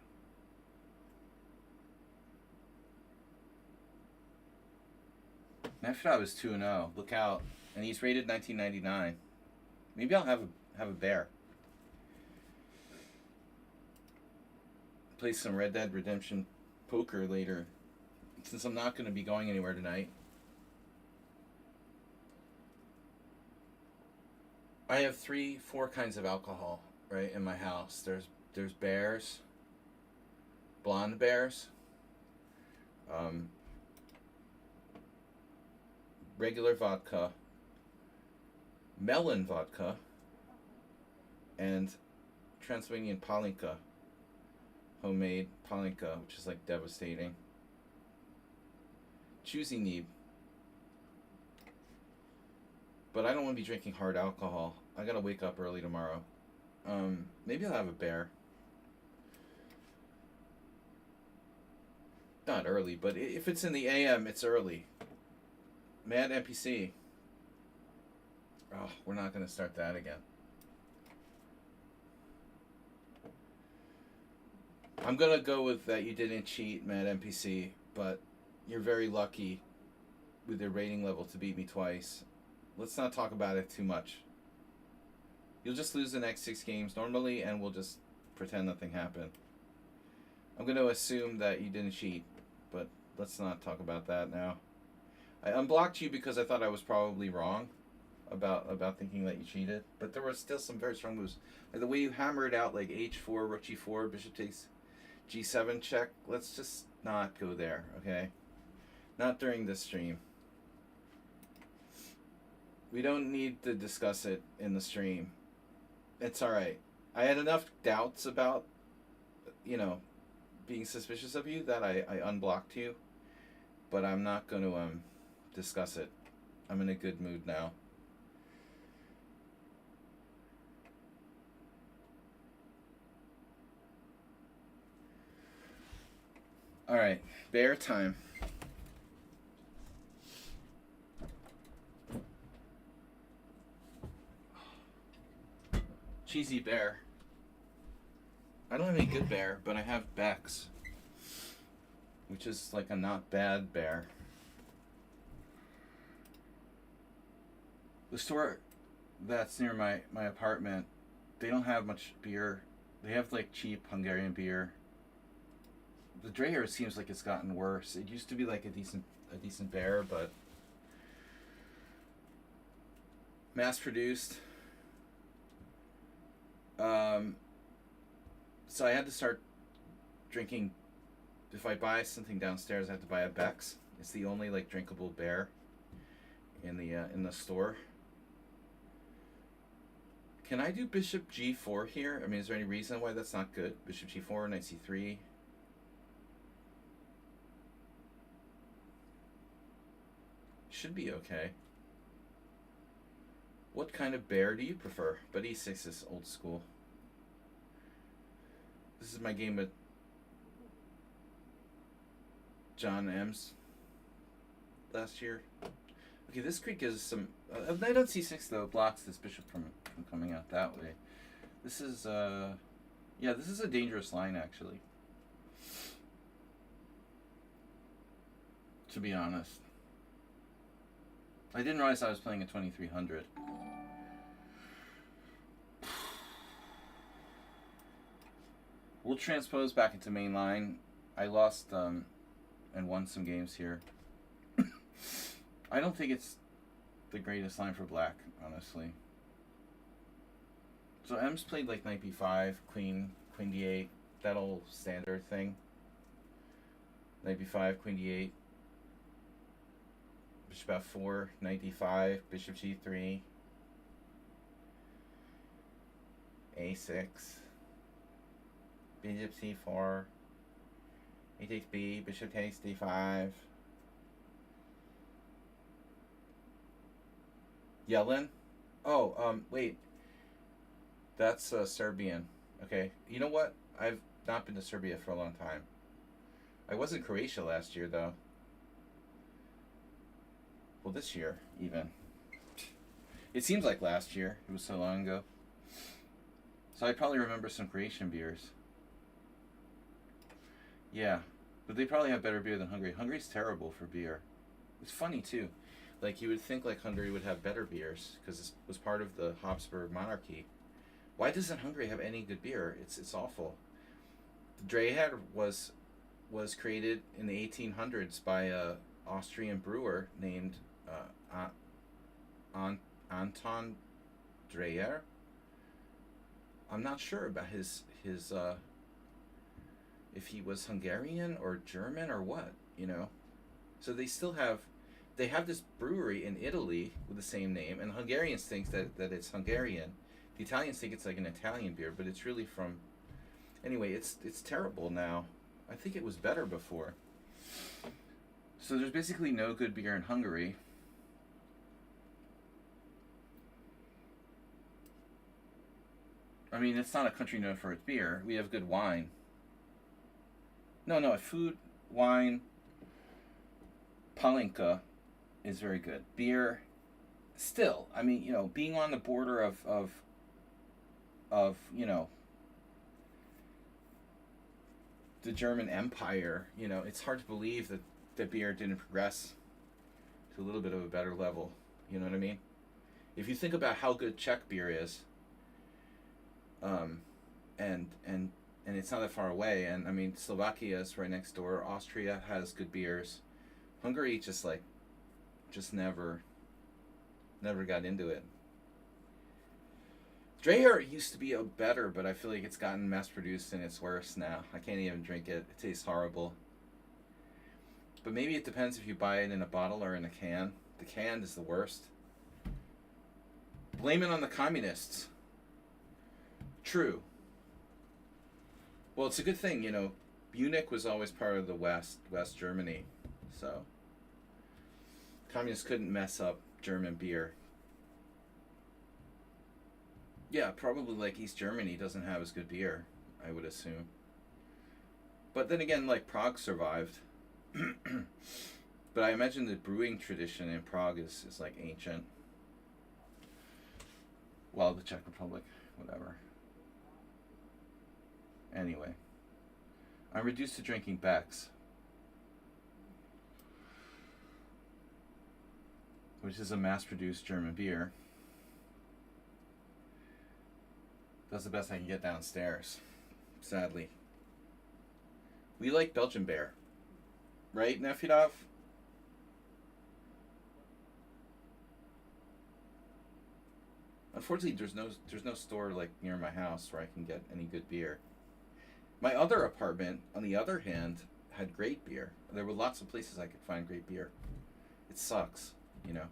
Nefshad was 2-0. Look out. And he's rated 1999. Maybe I'll have a bear. Play some Red Dead Redemption poker later. Since I'm not going to be going anywhere tonight. I have 4 kinds of alcohol, right, in my house. There's bears, blonde bears, regular vodka, melon vodka, and Transylvanian palinka, homemade palinka, which is like devastating. Choosy Neeb. But I don't want to be drinking hard alcohol. I gotta wake up early tomorrow. Maybe I'll have a bear. Not early, but if it's in the AM, it's early. Mad NPC. Oh, we're not gonna start that again. I'm gonna go with that you didn't cheat, Mad NPC, but you're very lucky with your rating level to beat me twice. Let's not talk about it too much. You'll just lose the next 6 games normally, and we'll just pretend nothing happened. I'm going to assume that you didn't cheat, but let's not talk about that now. I unblocked you because I thought I was probably wrong about thinking that you cheated, but there were still some very strong moves. Like the way you hammered out like h4, rook g4, bishop takes g7 check. Let's just not go there, okay? Not during this stream. We don't need to discuss it in the stream. It's alright. I had enough doubts about, you know, being suspicious of you that I unblocked you. But I'm not going to discuss it. I'm in a good mood now. Alright, bear time. Cheesy bear. I don't have any good bear, but I have Bex, which is like a not bad bear. The store that's near my apartment, they don't have much beer. They have like cheap Hungarian beer. The Dreher seems like it's gotten worse. It used to be like a decent bear, but mass produced. So I had to start drinking. If I buy something downstairs, I have to buy a Beck's. It's the only like drinkable beer in the store. Can I do Bishop G4 here? I mean, is there any reason why that's not good? Bishop G4, Knight C3. Should be okay. What kind of bear do you prefer? But E6 is old school. This is my game with John M's last year. Okay, this creek gives some... knight on C6, though, blocks this bishop from coming out that way. This is, yeah, this is a dangerous line, actually. To be honest. I didn't realize I was playing a 2300. We'll transpose back into main line. I lost and won some games here. I don't think it's the greatest line for black, honestly. So M's played like knight b5, queen d8, that old standard thing. Knight b5, queen d8, bishop f4, knight d5, bishop g3, a6, bishop c4, a takes b, bishop takes d5. Yellen? Oh, wait. That's Serbian. Okay. You know what? I've not been to Serbia for a long time. I was in Croatia last year, though. Well, this year, even. It seems like last year. It was so long ago. So I probably remember some Croatian beers. Yeah. But they probably have better beer than Hungary. Hungary's terrible for beer. It's funny, too. Like, you would think, like, Hungary would have better beers, because it was part of the Habsburg monarchy. Why doesn't Hungary have any good beer? It's awful. The Dreher was created in the 1800s by an Austrian brewer named Anton Dreher. I'm not sure about his if he was Hungarian or German or what, you know. So they have this brewery in Italy with the same name, and Hungarians think that it's Hungarian. The Italians think it's like an Italian beer, but it's really from... Anyway, it's terrible now. I think it was better before. So there's basically no good beer in Hungary. I mean, it's not a country known for its beer. We have good wine. No, food, wine, palinka is very good. Beer, still, I mean, you know, being on the border of you know, the German Empire, you know, it's hard to believe that the beer didn't progress to a little bit of a better level. You know what I mean? If you think about how good Czech beer is, and it's not that far away, and I mean, Slovakia is right next door. Austria has good beers. Hungary just never got into it. Dreher used to be better, but I feel like it's gotten mass-produced and it's worse now. I can't even drink it. It tastes horrible. But maybe it depends if you buy it in a bottle or in a can. The can is the worst. Blame it on the communists. True. Well, it's a good thing, you know. Munich was always part of the West Germany. So, communists couldn't mess up German beer. Yeah, probably like East Germany doesn't have as good beer, I would assume. But then again, like Prague survived. But I imagine the brewing tradition in Prague is like ancient. Well, the Czech Republic, whatever. Anyway, I'm reduced to drinking Beck's, which is a mass-produced German beer. That's the best I can get downstairs, sadly. We like Belgian beer, right, Nefidov? Unfortunately, there's no store like near my house where I can get any good beer. My other apartment, on the other hand, had great beer. There were lots of places I could find great beer. It sucks, you know.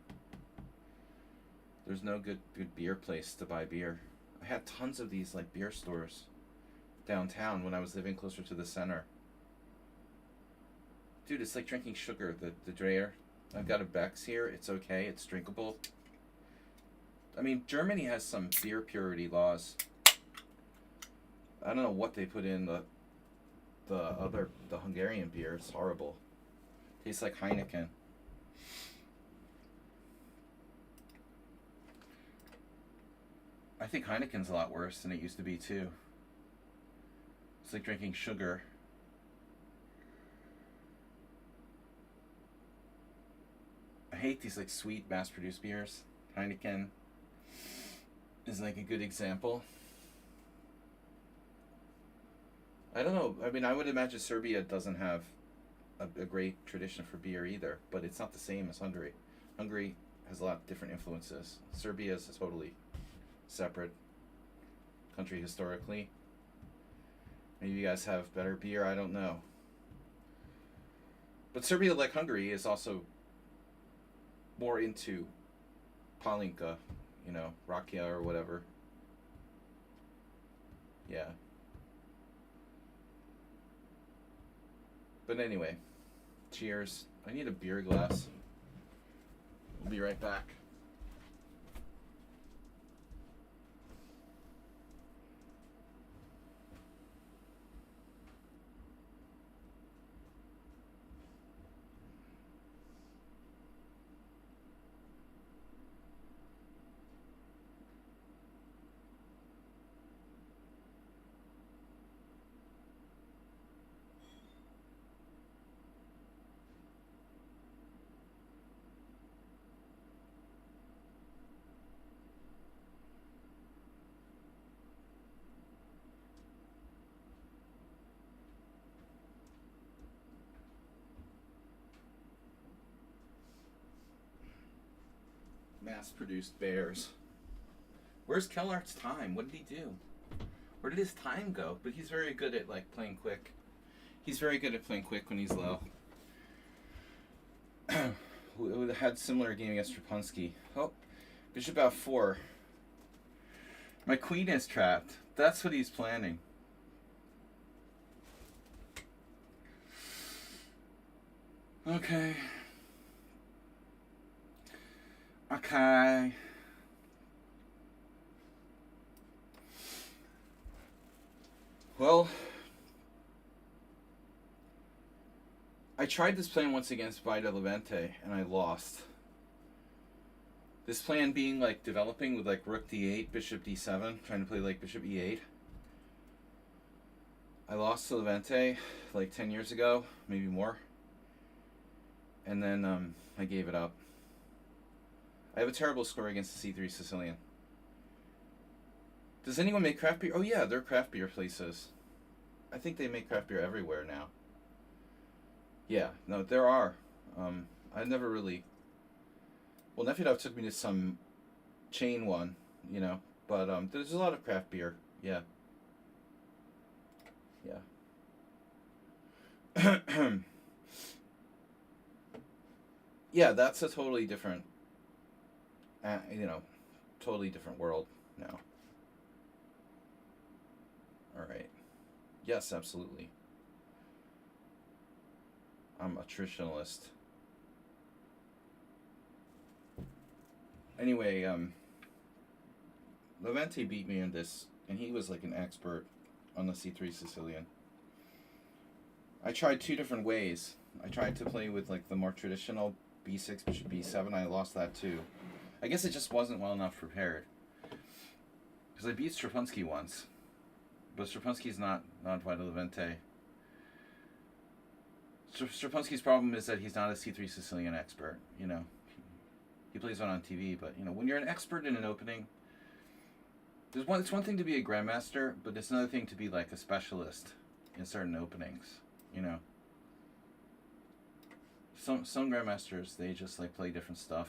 There's no good beer place to buy beer. I had tons of these like beer stores downtown when I was living closer to the center. Dude, it's like drinking sugar. The Dreher. I've got a Beck's here. It's okay. It's drinkable. I mean, Germany has some beer purity laws. I don't know what they put in the Hungarian beer. It's horrible. Tastes like Heineken. I think Heineken's a lot worse than it used to be too. It's like drinking sugar. I hate these like sweet mass-produced beers. Heineken is like a good example. I don't know. I mean, I would imagine Serbia doesn't have a great tradition for beer either, but it's not the same as Hungary. Hungary has a lot of different influences. Serbia is a totally separate country historically. Maybe you guys have better beer, I don't know. But Serbia, like Hungary, is also more into Palinka, you know, Rakia or whatever. Yeah. But anyway, cheers. I need a beer glass. We'll be right back. Mass-produced bears. Where's Kellart's time? What did he do? Where did his time go? But he's very good at like playing quick. He's very good at playing quick when he's low. We had similar game against Strapunski. Oh, bishop f4. My queen is trapped. That's what he's planning. Okay. Okay. Well, I tried this plan once against Vida Levente, and I lost. This plan being like developing with like rook d8, bishop d7, trying to play like bishop e8. I lost to Levente like 10 years ago, maybe more. And then I gave it up. I have a terrible score against the C3 Sicilian. Does anyone make craft beer? Oh yeah, there are craft beer places. I think they make craft beer everywhere now. Yeah, no, there are. I never really... Well, Nefedov took me to some chain one, you know. But there's a lot of craft beer. Yeah. Yeah. Yeah, that's a totally different... you know, totally different world now. Alright. Yes, absolutely. I'm a traditionalist. Anyway, Levente beat me in this, and he was like an expert on the C3 Sicilian. I tried two different ways. I tried to play with like the more traditional b6, bishop b7. I lost that too. I guess it just wasn't well enough prepared. Because I beat Strapunski once. But Strapunski's not Vida Levente. Strapunski's problem is that he's not a C3 Sicilian expert, you know. He plays one on TV, but, you know, when you're an expert in an opening, it's one thing to be a grandmaster, but it's another thing to be, like, a specialist in certain openings, you know. Some grandmasters, they just, like, play different stuff.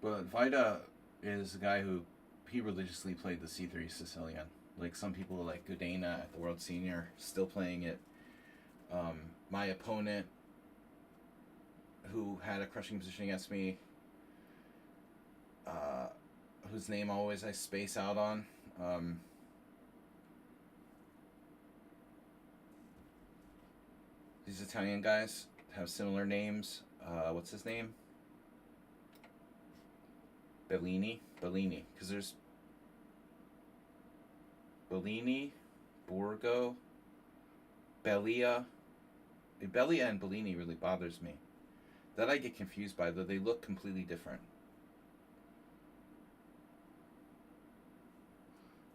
But Vida is a guy who he religiously played the C3 Sicilian. Like some people like Gudena at the World Senior still playing it. My opponent, who had a crushing position against me, whose name always I space out on. These Italian guys have similar names. What's his name? Bellini, because there's Bellini, Borgo, Bellia. Bellia and Bellini really bothers me. That I get confused by, though they look completely different.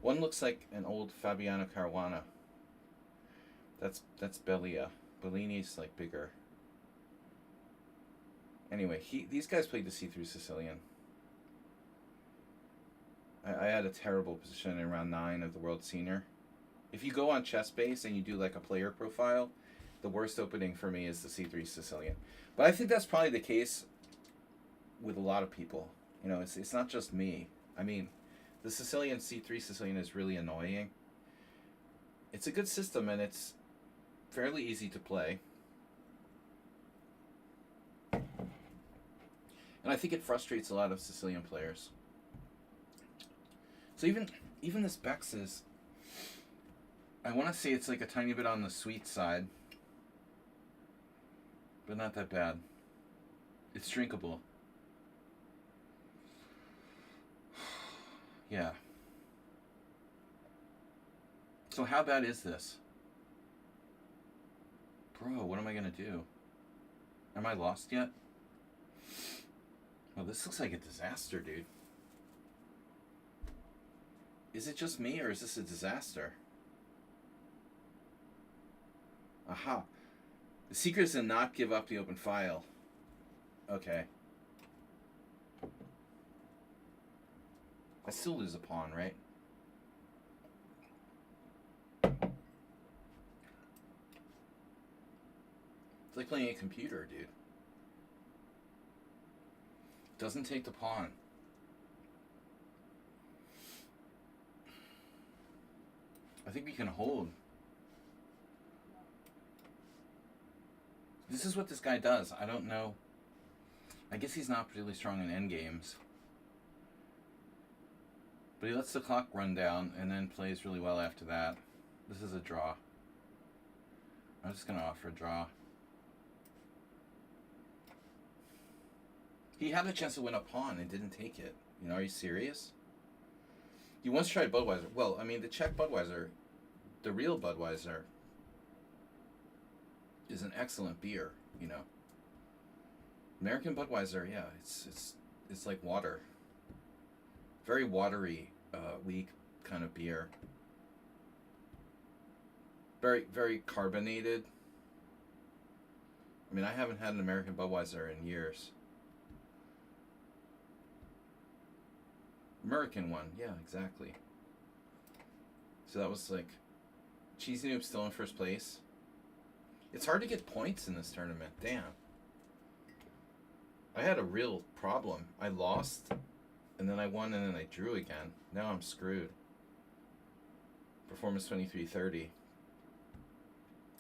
One looks like an old Fabiano Caruana. That's Bellia. Bellini's like bigger. Anyway, these guys played the C3 Sicilian. I had a terrible position in round 9 of the World Senior. If you go on ChessBase and you do like a player profile, the worst opening for me is the C3 Sicilian. But I think that's probably the case with a lot of people. You know, it's not just me. I mean, the Sicilian C3 Sicilian is really annoying. It's a good system and it's fairly easy to play. And I think it frustrates a lot of Sicilian players. So even this Bex is, I want to say it's like a tiny bit on the sweet side, but not that bad. It's drinkable. Yeah. So how bad is this? Bro, what am I going to do? Am I lost yet? Well, this looks like a disaster, dude. Is it just me, or is this a disaster? Aha. The secret is to not give up the open file. Okay. I still lose a pawn, right? It's like playing a computer, dude. Doesn't take the pawn. I think we can hold. This is what this guy does. I don't know. I guess he's not particularly strong in endgames. But he lets the clock run down and then plays really well after that. This is a draw. I'm just going to offer a draw. He had a chance to win a pawn and didn't take it. You know, are you serious? You once tried Budweiser. Well, I mean, the Czech Budweiser, the real Budweiser, is an excellent beer, you know. American Budweiser, yeah, it's like water. Very watery, weak kind of beer. Very, very carbonated. I mean, I haven't had an American Budweiser in years. American one, yeah, exactly. So that was like, Cheesy Noob still in first place. It's hard to get points in this tournament, damn. I had a real problem. I lost, and then I won, and then I drew again. Now I'm screwed. Performance 2330.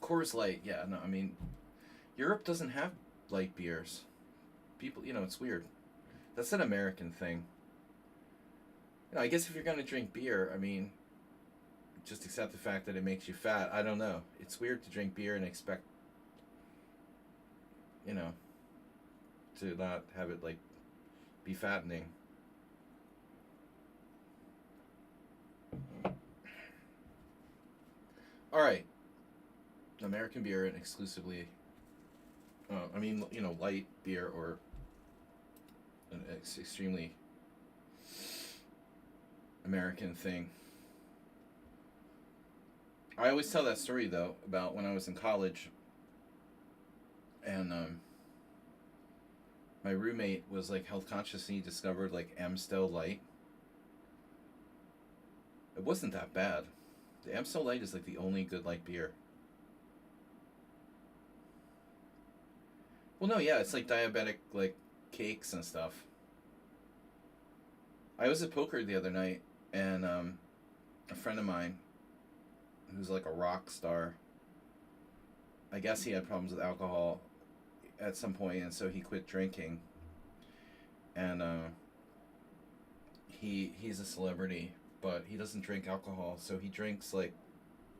Coors Light, yeah, no, I mean, Europe doesn't have light beers. People, you know, it's weird. That's an American thing. You know, I guess if you're going to drink beer, I mean, just accept the fact that it makes you fat. I don't know. It's weird to drink beer and expect, you know, to not have it, like, be fattening. Alright. American beer and exclusively, I mean, you know, light beer or an extremely American thing. I always tell that story, though, about when I was in college and my roommate was like health conscious and he discovered like Amstel Light. It wasn't that bad. The Amstel Light is like the only good light beer. Well, no, yeah, it's like diabetic like cakes and stuff. I was at poker the other night, and a friend of mine, who's like a rock star, I guess he had problems with alcohol at some point, and so he quit drinking. And he's a celebrity, but he doesn't drink alcohol, so he drinks like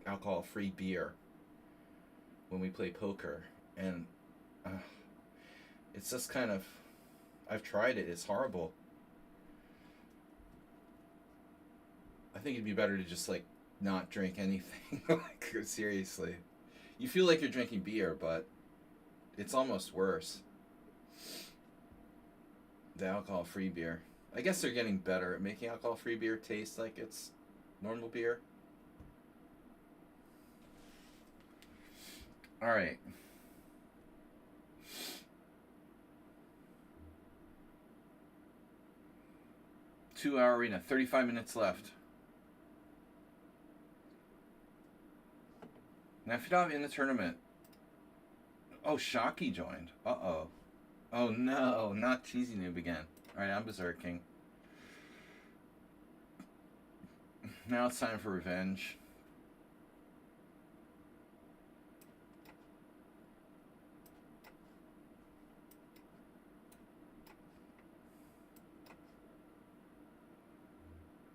alcohol-free beer when we play poker, and uh, it's just kind of, I've tried it. It's horrible. I think it'd be better to just like not drink anything. Like seriously, you feel like you're drinking beer, but it's almost worse. The alcohol-free beer. I guess they're getting better at making alcohol-free beer taste like it's normal beer. All right. Two-hour arena. 35 minutes left. Nefidov in the tournament. Oh, Shockey joined. Uh-oh. Oh, no. Not Cheesy Noob again. Alright, I'm berserking. Now it's time for revenge.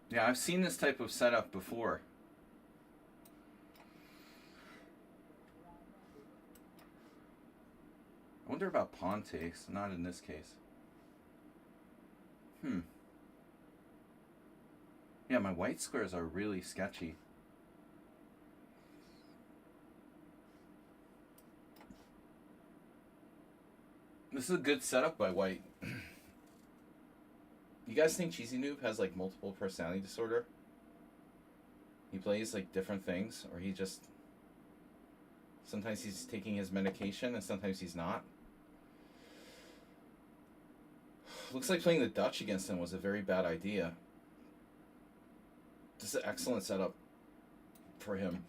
Yeah, I've seen this type of setup before. I wonder about pawn takes. Not in this case. Yeah, my white squares are really sketchy. This is a good setup by white. You guys think Cheesy Noob has like multiple personality disorder? He plays like different things, or he just... Sometimes he's taking his medication and sometimes he's not. Looks like playing the Dutch against him was a very bad idea. This is an excellent setup for him.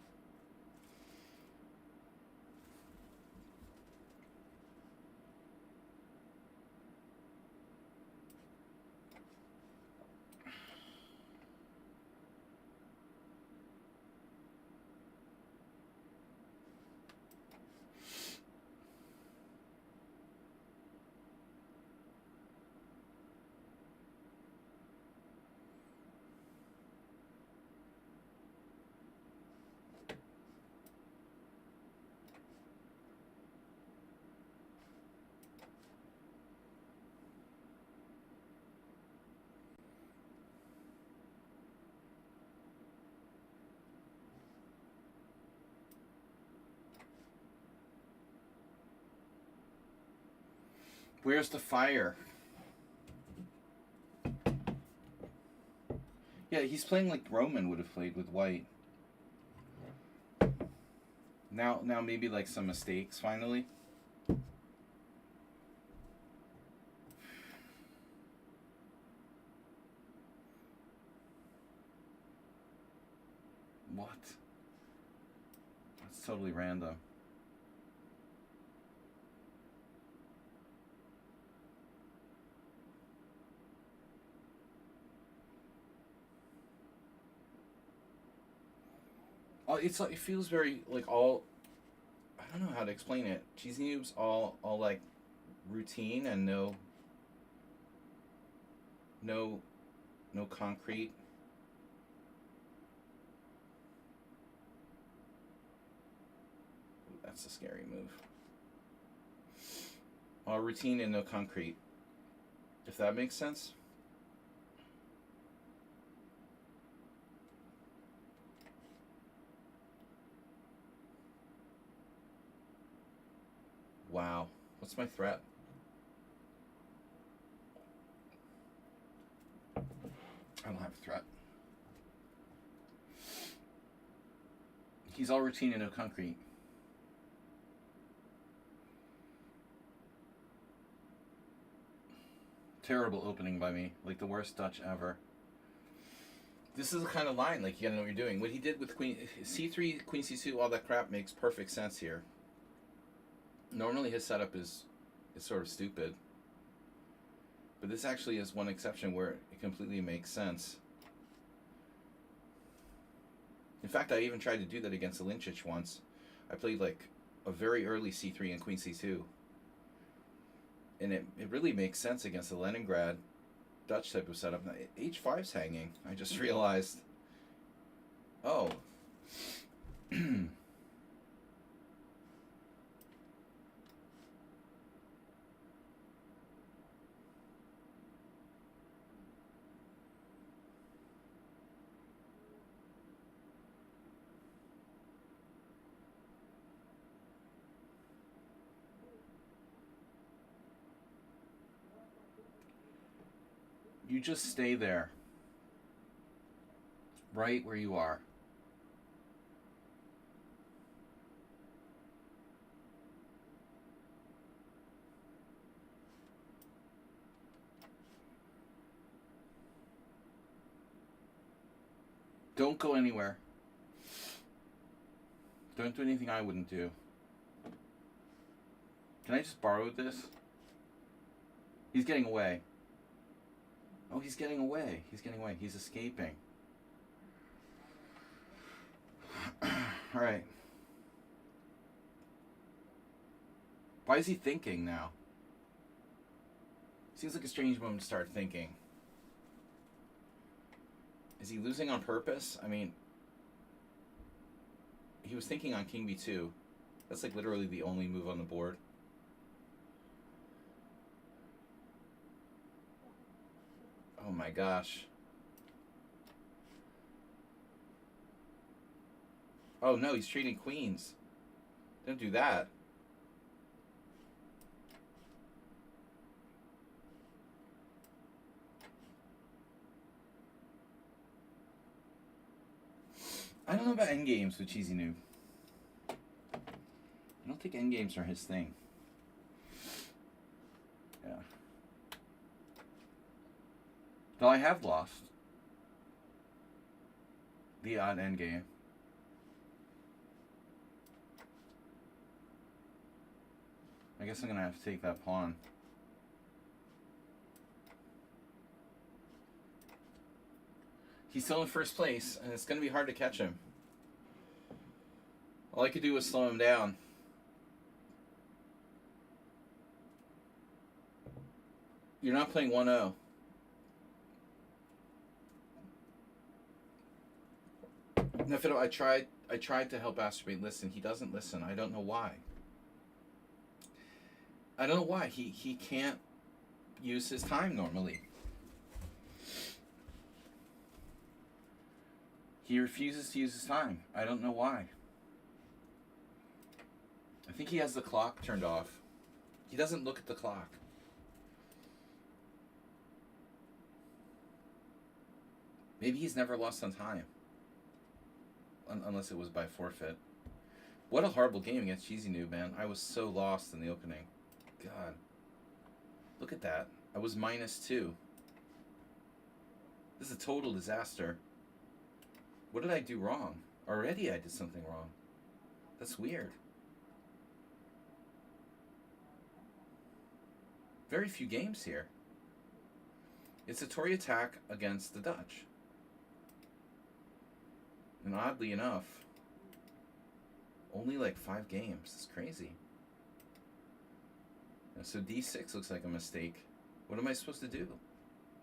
Where's the fire? Yeah, he's playing like Roman would have played with white. Now maybe like some mistakes finally. What? That's totally random. It's like, it feels very like all, I don't know how to explain it. Cheesy Noob's all like routine and no concrete. Ooh, that's a scary move. All routine and no concrete. If that makes sense. Wow. What's my threat? I don't have a threat. He's all routine and no concrete. Terrible opening by me. Like the worst Dutch ever. This is the kind of line, like, you gotta know what you're doing. What he did with Queen C3, Queen C2, all that crap makes perfect sense here. Normally his setup is sort of stupid. But this actually is one exception where it completely makes sense. In fact, I even tried to do that against the Lynchich once. I played like a very early c3 and queen c2. And it really makes sense against the Leningrad Dutch type of setup. Now, h5's hanging. I just realized, oh. You just stay there, right where you are. Don't go anywhere. Don't do anything I wouldn't do. Can I just borrow this? He's getting away. Oh, he's getting away. He's getting away. He's escaping. All right. Why is he thinking now? Seems like a strange moment to start thinking. Is he losing on purpose? I mean, he was thinking on king b2. That's like literally the only move on the board. Oh my gosh. Oh no, he's trading queens. Don't do that. I don't know about endgames with Cheesy Noob. I don't think endgames are his thing. Yeah. Though I have lost the odd endgame. I guess I'm going to have to take that pawn. He's still in first place, and it's going to be hard to catch him. All I could do was slow him down. You're not playing 1-0. No, Fiddle, I tried to help Astrobate listen. He doesn't listen. I don't know why. I don't know why. He can't use his time normally. He refuses to use his time. I don't know why. I think he has the clock turned off. He doesn't look at the clock. Maybe he's never lost on time. Unless it was by forfeit. What a horrible game against Cheesy Noob, man. I was so lost in the opening. God. Look at that. I was -2. This is a total disaster. What did I do wrong? Already I did something wrong. That's weird. Very few games here. It's a Tory attack against the Dutch. And oddly enough, only like 5 games. It's crazy. So d6 looks like a mistake. What am I supposed to do?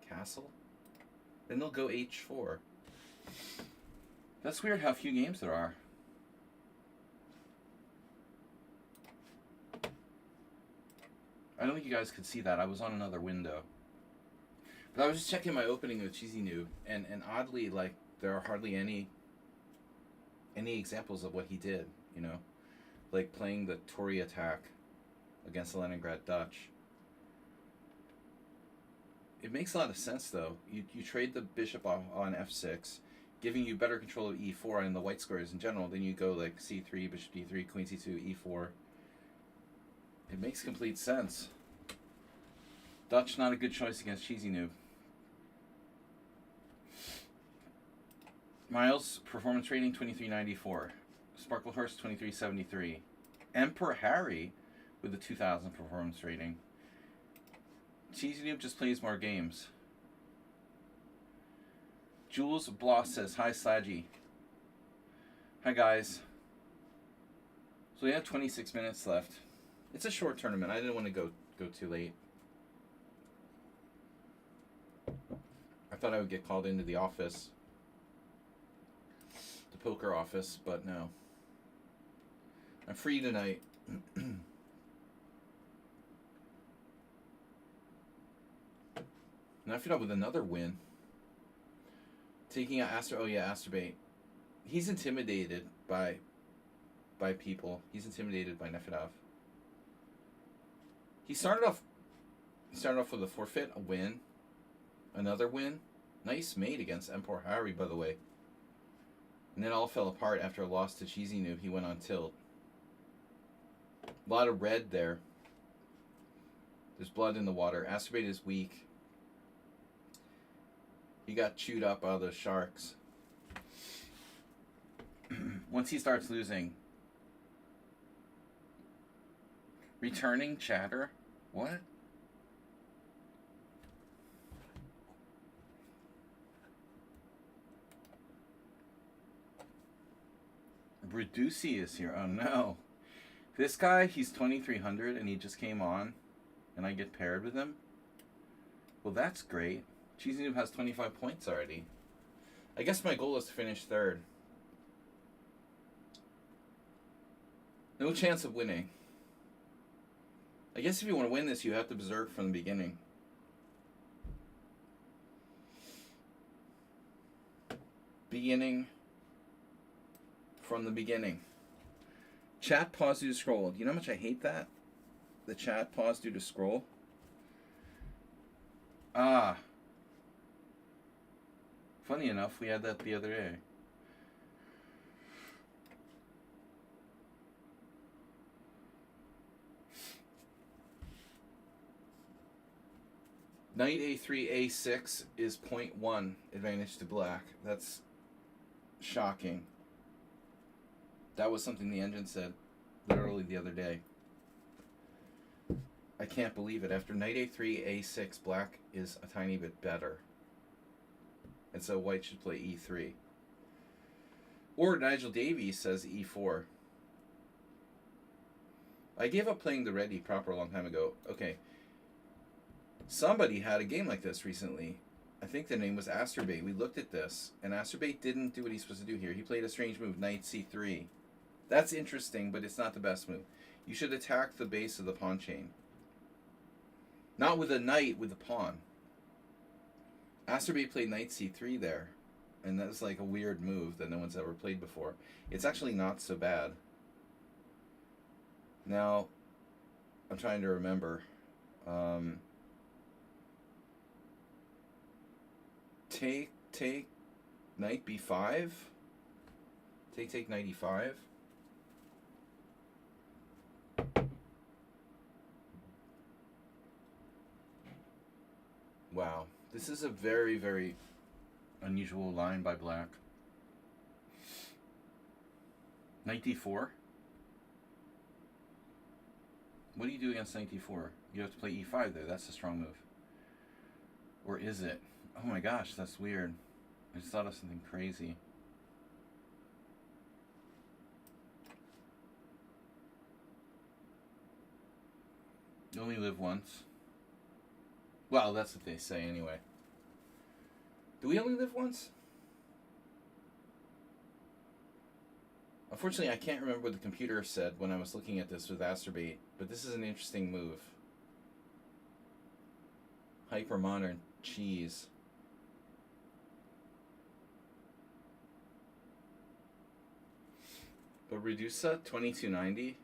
Castle? Then they'll go h4. That's weird how few games there are. I don't think you guys could see that. I was on another window. But I was just checking my opening with Cheesy Noob, and oddly, like, there are hardly any examples of what he did, you know? Like playing the Tory attack against the Leningrad Dutch. It makes a lot of sense, though. You trade the bishop off on f6, giving you better control of e4 and the white squares in general. Then you go like c3, bishop d3, queen c2, e4. It makes complete sense. Dutch, not a good choice against Cheesy Noob. Miles, performance rating 2394. Sparklehurst 2373. Emperor Harry with a 2000 performance rating Cheesy Noob just plays more games. Jules Bloss says, hi, Slaggy. Hi, guys. So we have 26 minutes left. It's a short tournament. I didn't want to go too late. I thought I would get called into the office. The poker office, but no. I'm free tonight. Now I feel with another win. Taking out Asterbait. He's intimidated by people. He's intimidated by Nefedov. He started off with a forfeit, a win, another win. Nice mate against Empor Harry, by the way. And then all fell apart after a loss to Cheesy Noob. He went on tilt. A lot of red there. There's blood in the water. Asterbait is weak. He got chewed up by the sharks. Once he starts losing. Returning chatter? What? Reducey is here. Oh no. This guy, he's 2300 and he just came on and I get paired with him. Well, that's great. Cheesy Noob has 25 points already. I guess my goal is to finish third. No chance of winning. I guess if you want to win this, you have to berserk from the beginning. Beginning from the beginning. Chat pause due to scroll. Do you know how much I hate that? The chat pause due to scroll. Ah. Funny enough, we had that the other day. Knight A3, A6 is 0.1 advantage to black. That's shocking. That was something the engine said literally the other day. I can't believe it. After Knight A3, A6, black is a tiny bit better. And so white should play E3. Or Nigel Davies says E4. I gave up playing the ready proper a long time ago. Okay. Somebody had a game like this recently. I think the name was Asterbait. We looked at this, and Asterbait didn't do what he's supposed to do here. He played a strange move, Knight C3. That's interesting, but it's not the best move. You should attack the base of the pawn chain. Not with a knight, with a pawn. Asterbait played Knight C3 there, and that's like a weird move that no one's ever played before. It's actually not so bad. Now, I'm trying to remember. Take Knight B5. Take Knight E5. Wow. This is a very, very unusual line by black. Knight D4. What do you do against Knight D4? You have to play E5 there. That's a strong move. Or is it? Oh my gosh, that's weird. I just thought of something crazy. You only live once. Well, that's what they say anyway. Do we only live once? Unfortunately, I can't remember what the computer said when I was looking at this with Asterbait, but this is an interesting move. Hyper-modern cheese. But Redusa, 2290?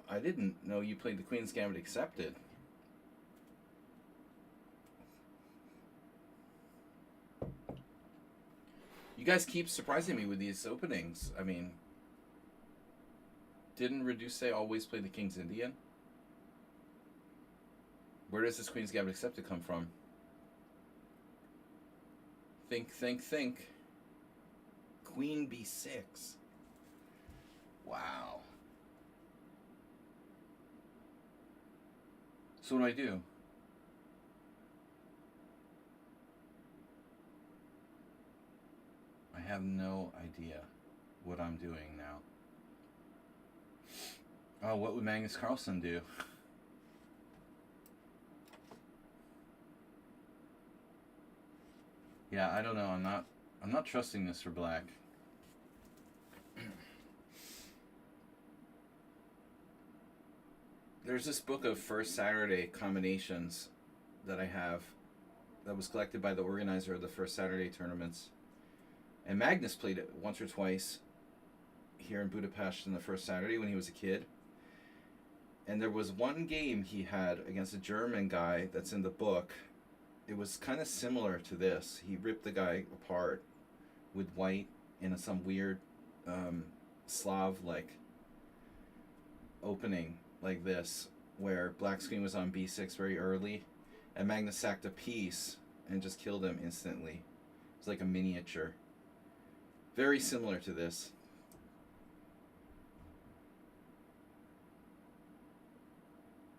I didn't know you played the Queen's Gambit Accepted. You guys keep surprising me with these openings. I mean, didn't Reduce always play the King's Indian? Where does this Queen's Gambit Accepted come from? Think. Queen B6. Wow. So what do? I have no idea what I'm doing now. Oh, what would Magnus Carlsen do? Yeah, I don't know. I'm not trusting this for black. There's this book of First Saturday combinations that I have that was collected by the organizer of the First Saturday tournaments. And Magnus played it once or twice here in Budapest in the First Saturday when he was a kid. And there was one game he had against a German guy that's in the book. It was kind of similar to this. He ripped the guy apart with white in some weird Slav-like opening like this, where black's queen was on b6 very early, and Magnus sacked a piece and just killed him instantly. It was like a miniature. Very similar to this.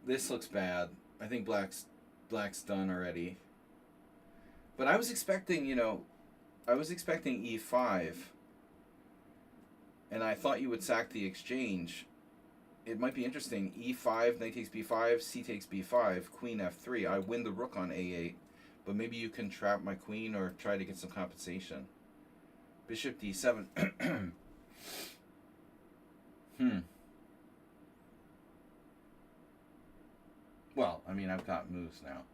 This looks bad. I think black's done already. But I was expecting, e5. And I thought you would sack the exchange. It might be interesting. e5, knight takes b5, c takes b5, queen f3. I win the rook on a8. But maybe you can trap my queen or try to get some compensation. Bishop d7. Well, I mean, I've got moves now.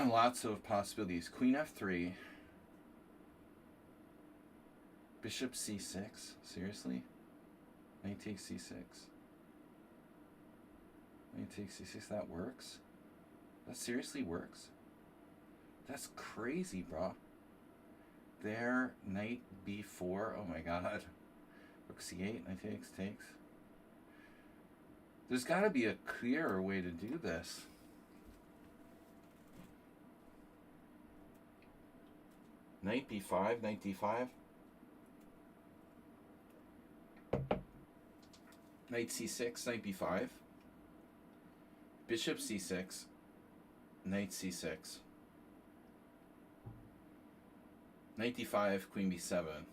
Lots of possibilities. Queen f3. Bishop c6. Seriously? Knight takes c6. Knight takes c6. That works? That seriously works? That's crazy, bro. There, knight b4. Oh my god. Rook c8. Knight takes. There's got to be a clearer way to do this. Knight b5, knight d5. Knight c6, knight b5. Bishop c6, knight c6. Knight d5, queen b7.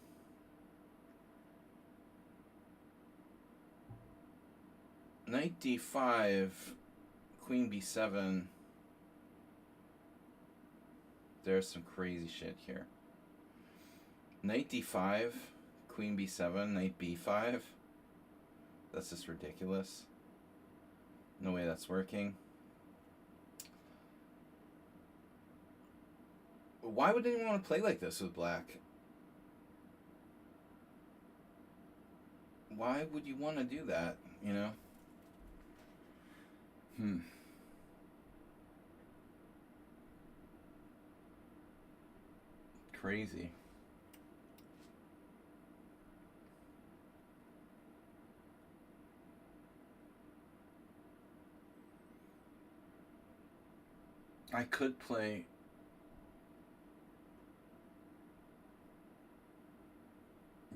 Knight d5, queen b7. There's some crazy shit here. Knight d5, queen b7, knight b5. That's just ridiculous. No way that's working. Why would anyone want to play like this with black? Why would you want to do that, you know? Crazy. I could play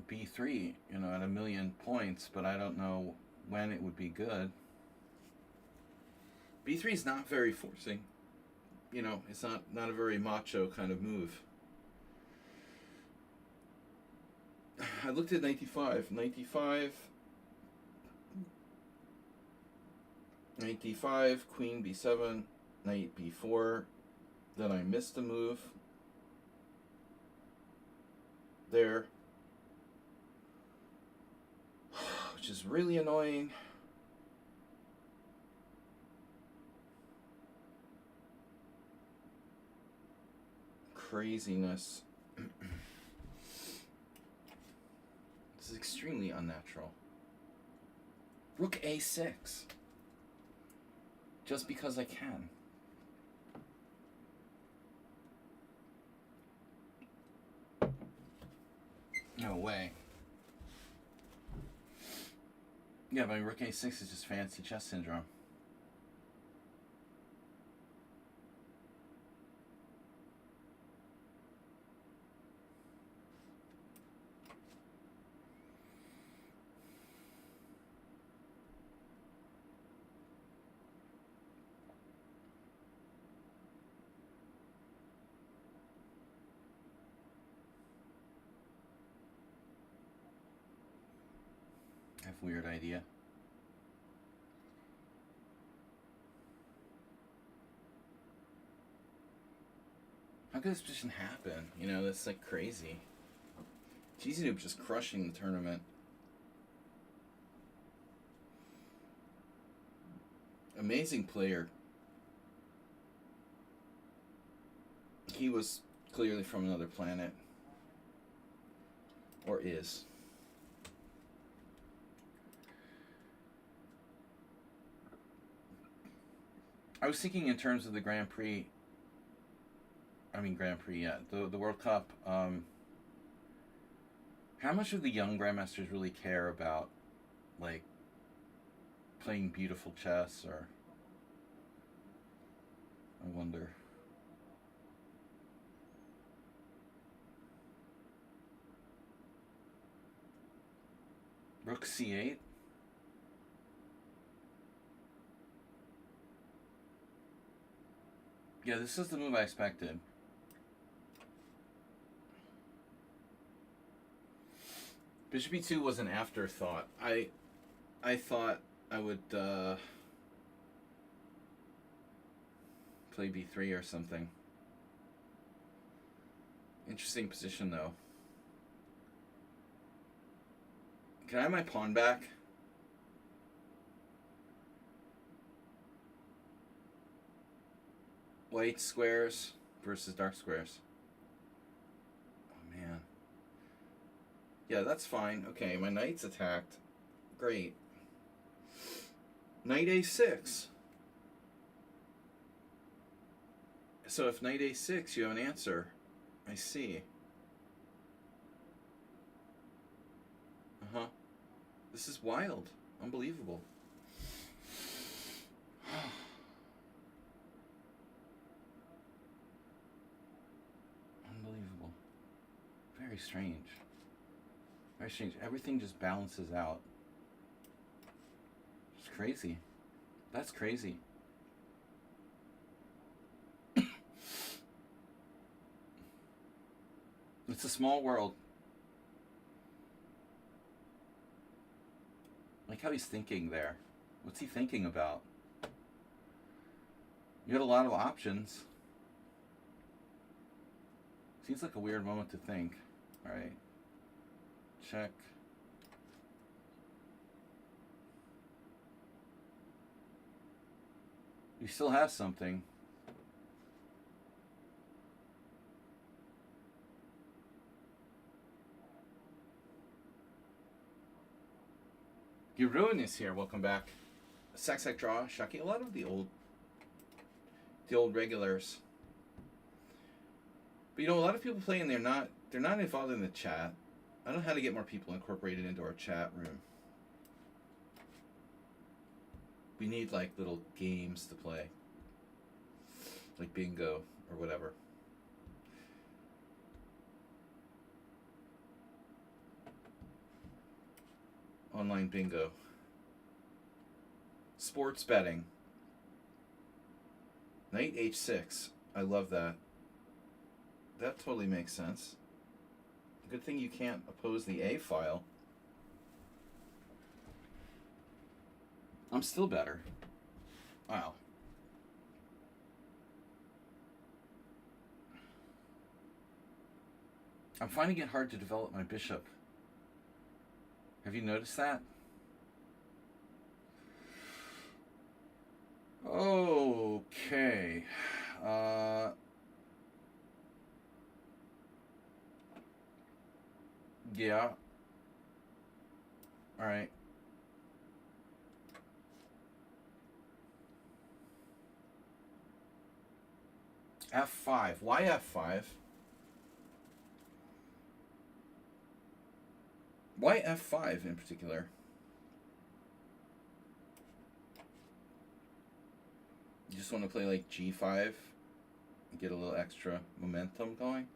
b3, at 1,000,000 points, but I don't know when it would be good. b3 is not very forcing. It's not a very macho kind of move. I looked at knight d5. Knight d5. Knight d5, queen b7, knight b4. Then I missed a move. There. Which is really annoying. Craziness. This is extremely unnatural. Rook a6. Just because I can. No way. Yeah, but rook a6 is just fancy chess syndrome. weird idea. How could this position happen? You know, that's like crazy. Cheesy Noob just crushing the tournament. Amazing player. He was clearly from another planet. Or is. I was thinking in terms of the Grand Prix. Yeah. The World Cup. How much do the young grandmasters really care about, like, playing beautiful chess, or... I wonder. Rook c8. Yeah, this is the move I expected. Bishop e2 was an afterthought. I thought I would play b3 or something. Interesting position, though. Can I have my pawn back? White squares versus dark squares. Oh, man. Yeah, that's fine. Okay, my knight's attacked. Great. Knight a6. So if knight a6, you have an answer. I see. Uh-huh. This is wild. Unbelievable. Unbelievable. Very strange. Very strange. Everything just balances out. It's crazy. That's crazy. It's a small world. Like how he's thinking there. What's he thinking about? You had a lot of options. Seems like a weird moment to think. Alright. Check. You still have something. Your Ruin is here. Welcome back. Sack Draw, Shocking. A lot of the old regulars. But you know, a lot of people play and they're not involved in the chat. I don't know how to get more people incorporated into our chat room. We need like little games to play. Like bingo or whatever. Online bingo. Sports betting. Knight h6. I love that. That totally makes sense. Good thing you can't oppose the A file. I'm still better. Wow. I'm finding it hard to develop my bishop. Have you noticed that? Okay. Yeah. All right. F5. Why F5? Why F5 in particular? You just want to play like G5 and get a little extra momentum going?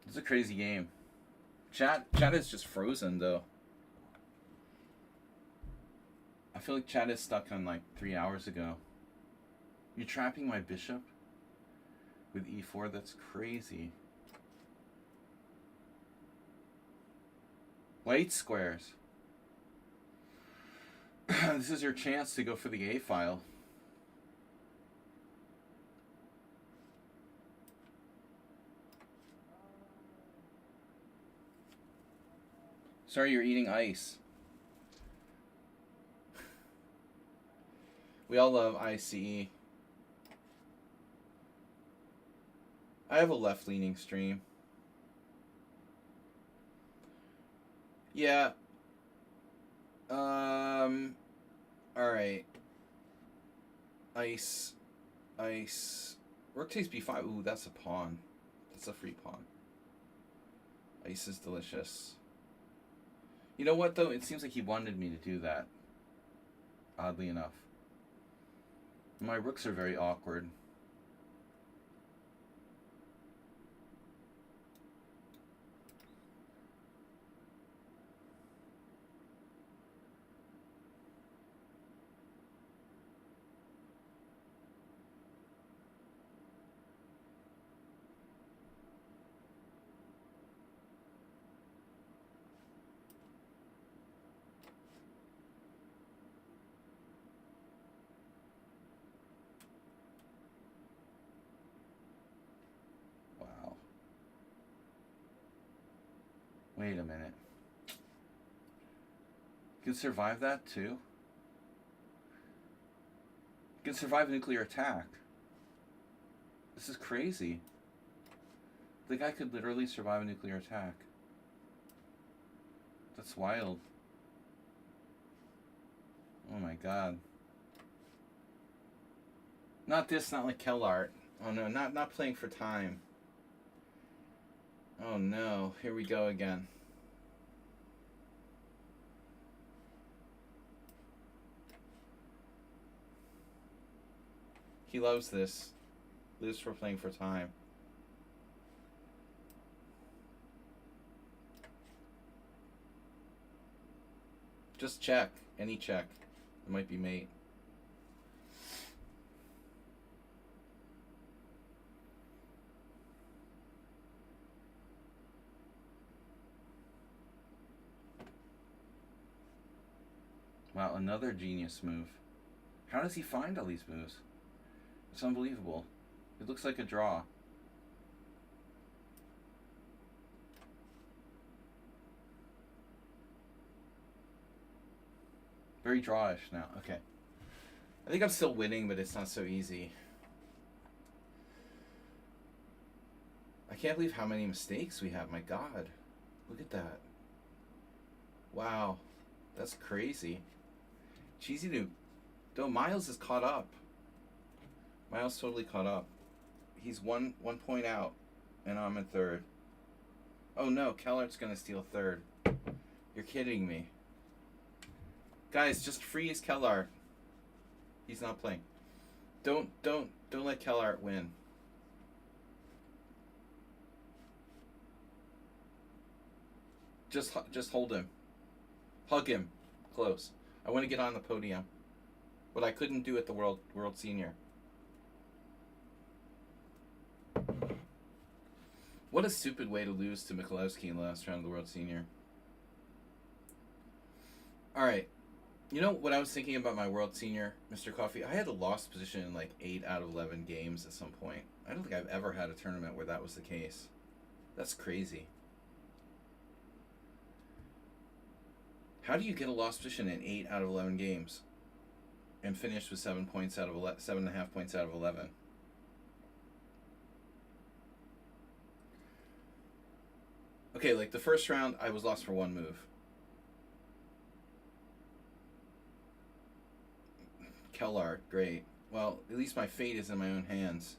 It's a crazy game. Chat is just frozen though. feel like chat is stuck on like 3 hours ago. You're trapping my bishop with e4? That's crazy. White squares. This is your chance to go for the A file. Sorry, you're eating ice. We all love ICE. I have a left-leaning stream. Yeah. Alright. Ice. Rook takes b5. Ooh, that's a pawn. That's a free pawn. Ice is delicious. You know what, though? It seems like he wanted me to do that. Oddly enough. My rooks are very awkward. Wait a minute. You can survive that too? You can survive a nuclear attack. This is crazy. The guy could literally survive a nuclear attack. That's wild. Oh my god. Not this, not like Kellart. Oh no, not playing for time. Oh no, here we go again. He loves this. Lives for playing for time. Just check. Any check. It might be mate. Wow, another genius move. How does he find all these moves? It's unbelievable. It looks like a draw. Very drawish now. Okay. I think I'm still winning, but it's not so easy. I can't believe how many mistakes we have. My God. Look at that. Wow. That's crazy. Cheesy to... Though Miles is caught up. Miles totally caught up. He's one point out, and I'm in third. Oh no, Kellart's gonna steal third. You're kidding me. Guys, just freeze Kellart. He's not playing. Don't let Kellart win. Just hold him. Hug him. Close. I want to get on the podium. What I couldn't do at the World Senior. What a stupid way to lose to Michalowski in the last round of the World Senior. Alright. You know what I was thinking about my World Senior, Mr. Coffee? I had a lost position in like 8 out of 11 games at some point. I don't think I've ever had a tournament where that was the case. That's crazy. How do you get a lost position in 8 out of 11 games and finish with 7.5 points out of 11? Okay, like the first round, I was lost for one move. Kellart, great. Well, at least my fate is in my own hands.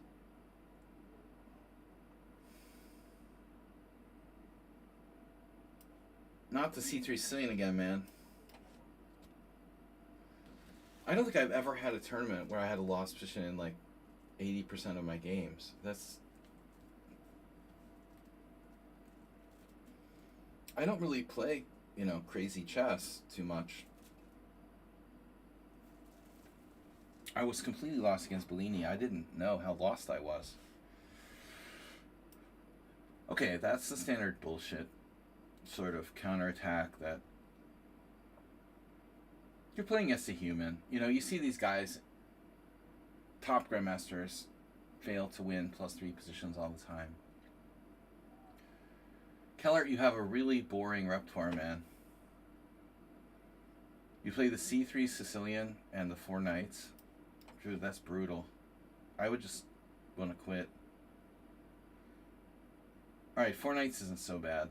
Not the C3 Sicilian again, man. I don't think I've ever had a tournament where I had a lost position in like 80% of my games. That's... I don't really play, crazy chess too much. I was completely lost against Bellini. I didn't know how lost I was. Okay, that's the standard bullshit sort of counterattack that you're playing against a human. You know, you see these guys, top grandmasters, fail to win +3 positions all the time. Keller, you have a really boring repertoire, man. You play the C3 Sicilian and the 4 knights. Dude, that's brutal. I would just want to quit. Alright, 4 knights isn't so bad.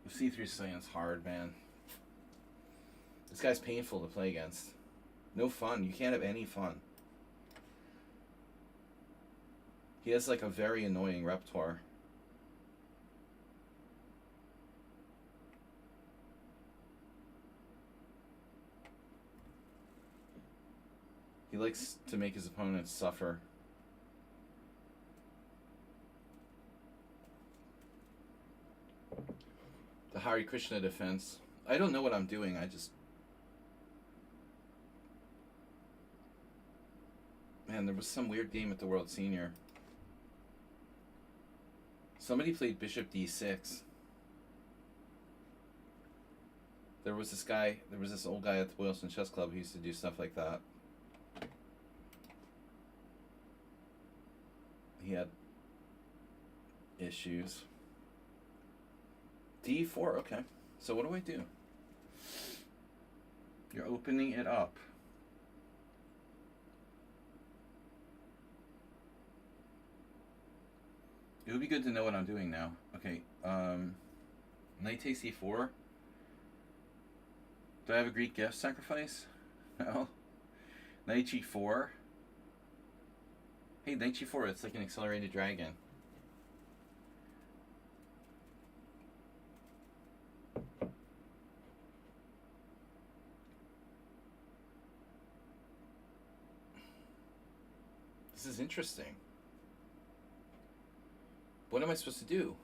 The C3 Sicilian's hard, man. This guy's painful to play against. No fun. You can't have any fun. He has like a very annoying repertoire. He likes to make his opponents suffer. The Hare Krishna defense. I don't know what I'm doing. Man, there was some weird game at the World Senior. Somebody played Bishop D6. There was this old guy at the Boylston Chess Club who used to do stuff like that. He had issues. D4, okay. So what do I do? You're opening it up. It would be good to know what I'm doing now. Okay, knight takes e4. Do I have a Greek gift sacrifice? No. Knight g4. Hey, knight g4, it's like an accelerated dragon. This is interesting. What am I supposed to do?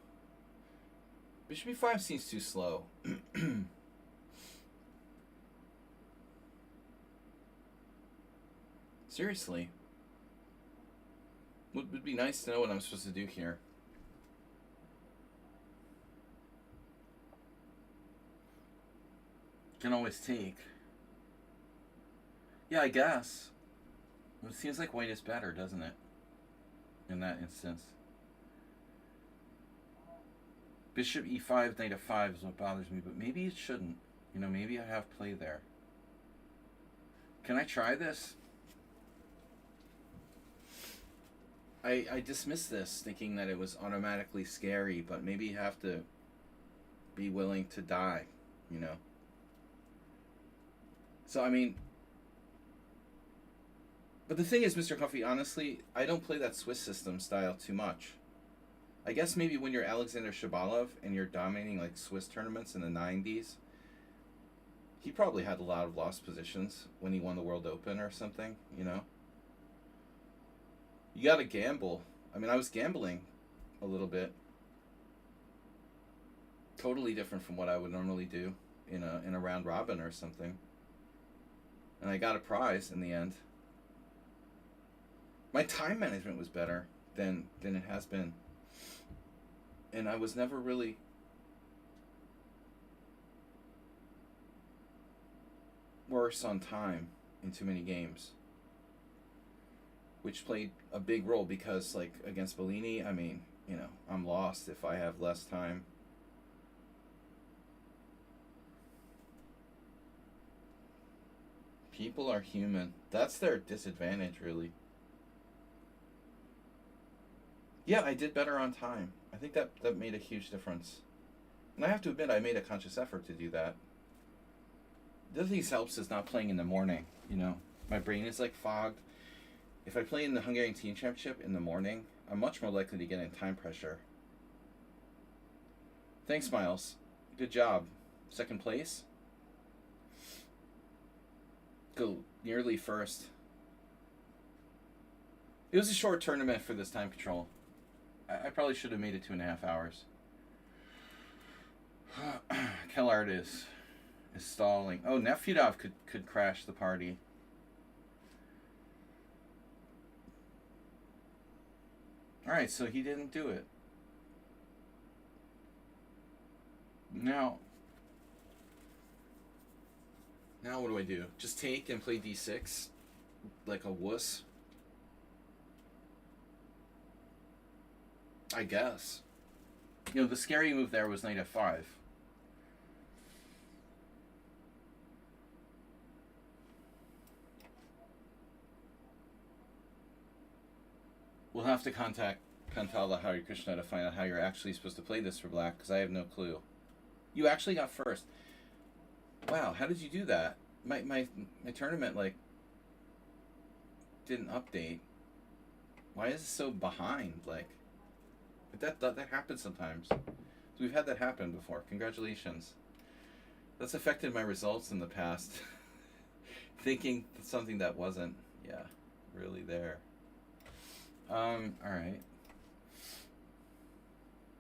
Bishop e5 seems too slow. Seriously. Would be nice to know what I'm supposed to do here. Can always take. Yeah, I guess. It seems like white is better, doesn't it? In that instance. Bishop e5, knight f5 is what bothers me, but maybe it shouldn't. You know, maybe I have play there. Can I try this? I dismissed this thinking that it was automatically scary, but maybe you have to be willing to die, you know? So, I mean... But the thing is, Mr. Coffee, honestly, I don't play that Swiss system style too much. I guess maybe when you're Alexander Shabalov and you're dominating like Swiss tournaments in the 90s, he probably had a lot of lost positions when he won the World Open or something, you know? You gotta gamble. I mean, I was gambling a little bit. Totally different from what I would normally do in a round robin or something. And I got a prize in the end. My time management was better than it has been. And I was never really... worse on time in too many games. Which played a big role because, like, against Bellini, I mean, you know, I'm lost if I have less time. People are human. That's their disadvantage, really. Yeah, I did better on time. I think that made a huge difference. And I have to admit, I made a conscious effort to do that. The other thing that helps is not playing in the morning, you know. My brain is, like, fogged. If I play in the Hungarian Team Championship in the morning, I'm much more likely to get in time pressure. Thanks, Miles. Good job. Second place? Go nearly first. It was a short tournament for this time control. I probably should have made it 2.5 hours. Kellard is is stalling. Oh, Nefyudov could crash the party. Alright, so he didn't do it. Now what do I do? Just take and play d6 like a wuss? I guess. You know, the scary move there was knight f5. We'll have to contact Kantala Hare Krishna to find out how you're actually supposed to play this for black, because I have no clue. You actually got first. Wow, how did you do that? My tournament, like, didn't update. Why is it so behind? Like, but that happens sometimes. So we've had that happen before. Congratulations. That's affected my results in the past. Thinking something that wasn't, yeah, really there. Alright.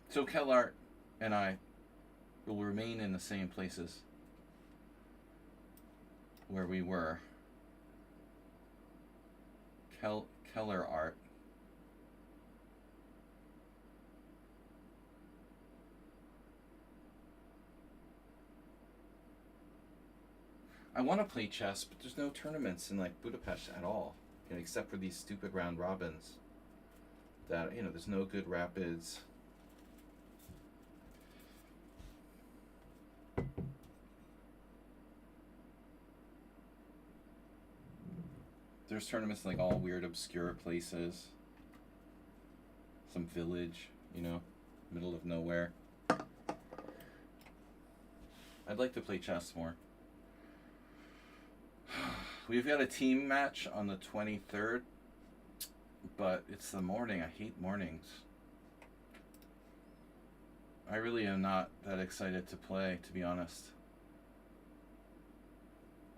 So Kellart and I will remain in the same places where we were. Keller art. I want to play chess, but there's no tournaments in like Budapest at all, you know, except for these stupid round robins. That, you know, there's no good rapids. There's tournaments in like all weird obscure places. Some village, you know, middle of nowhere. I'd like to play chess more. We've got a team match on the 23rd, but it's the morning. I hate mornings. I really am not that excited to play, to be honest.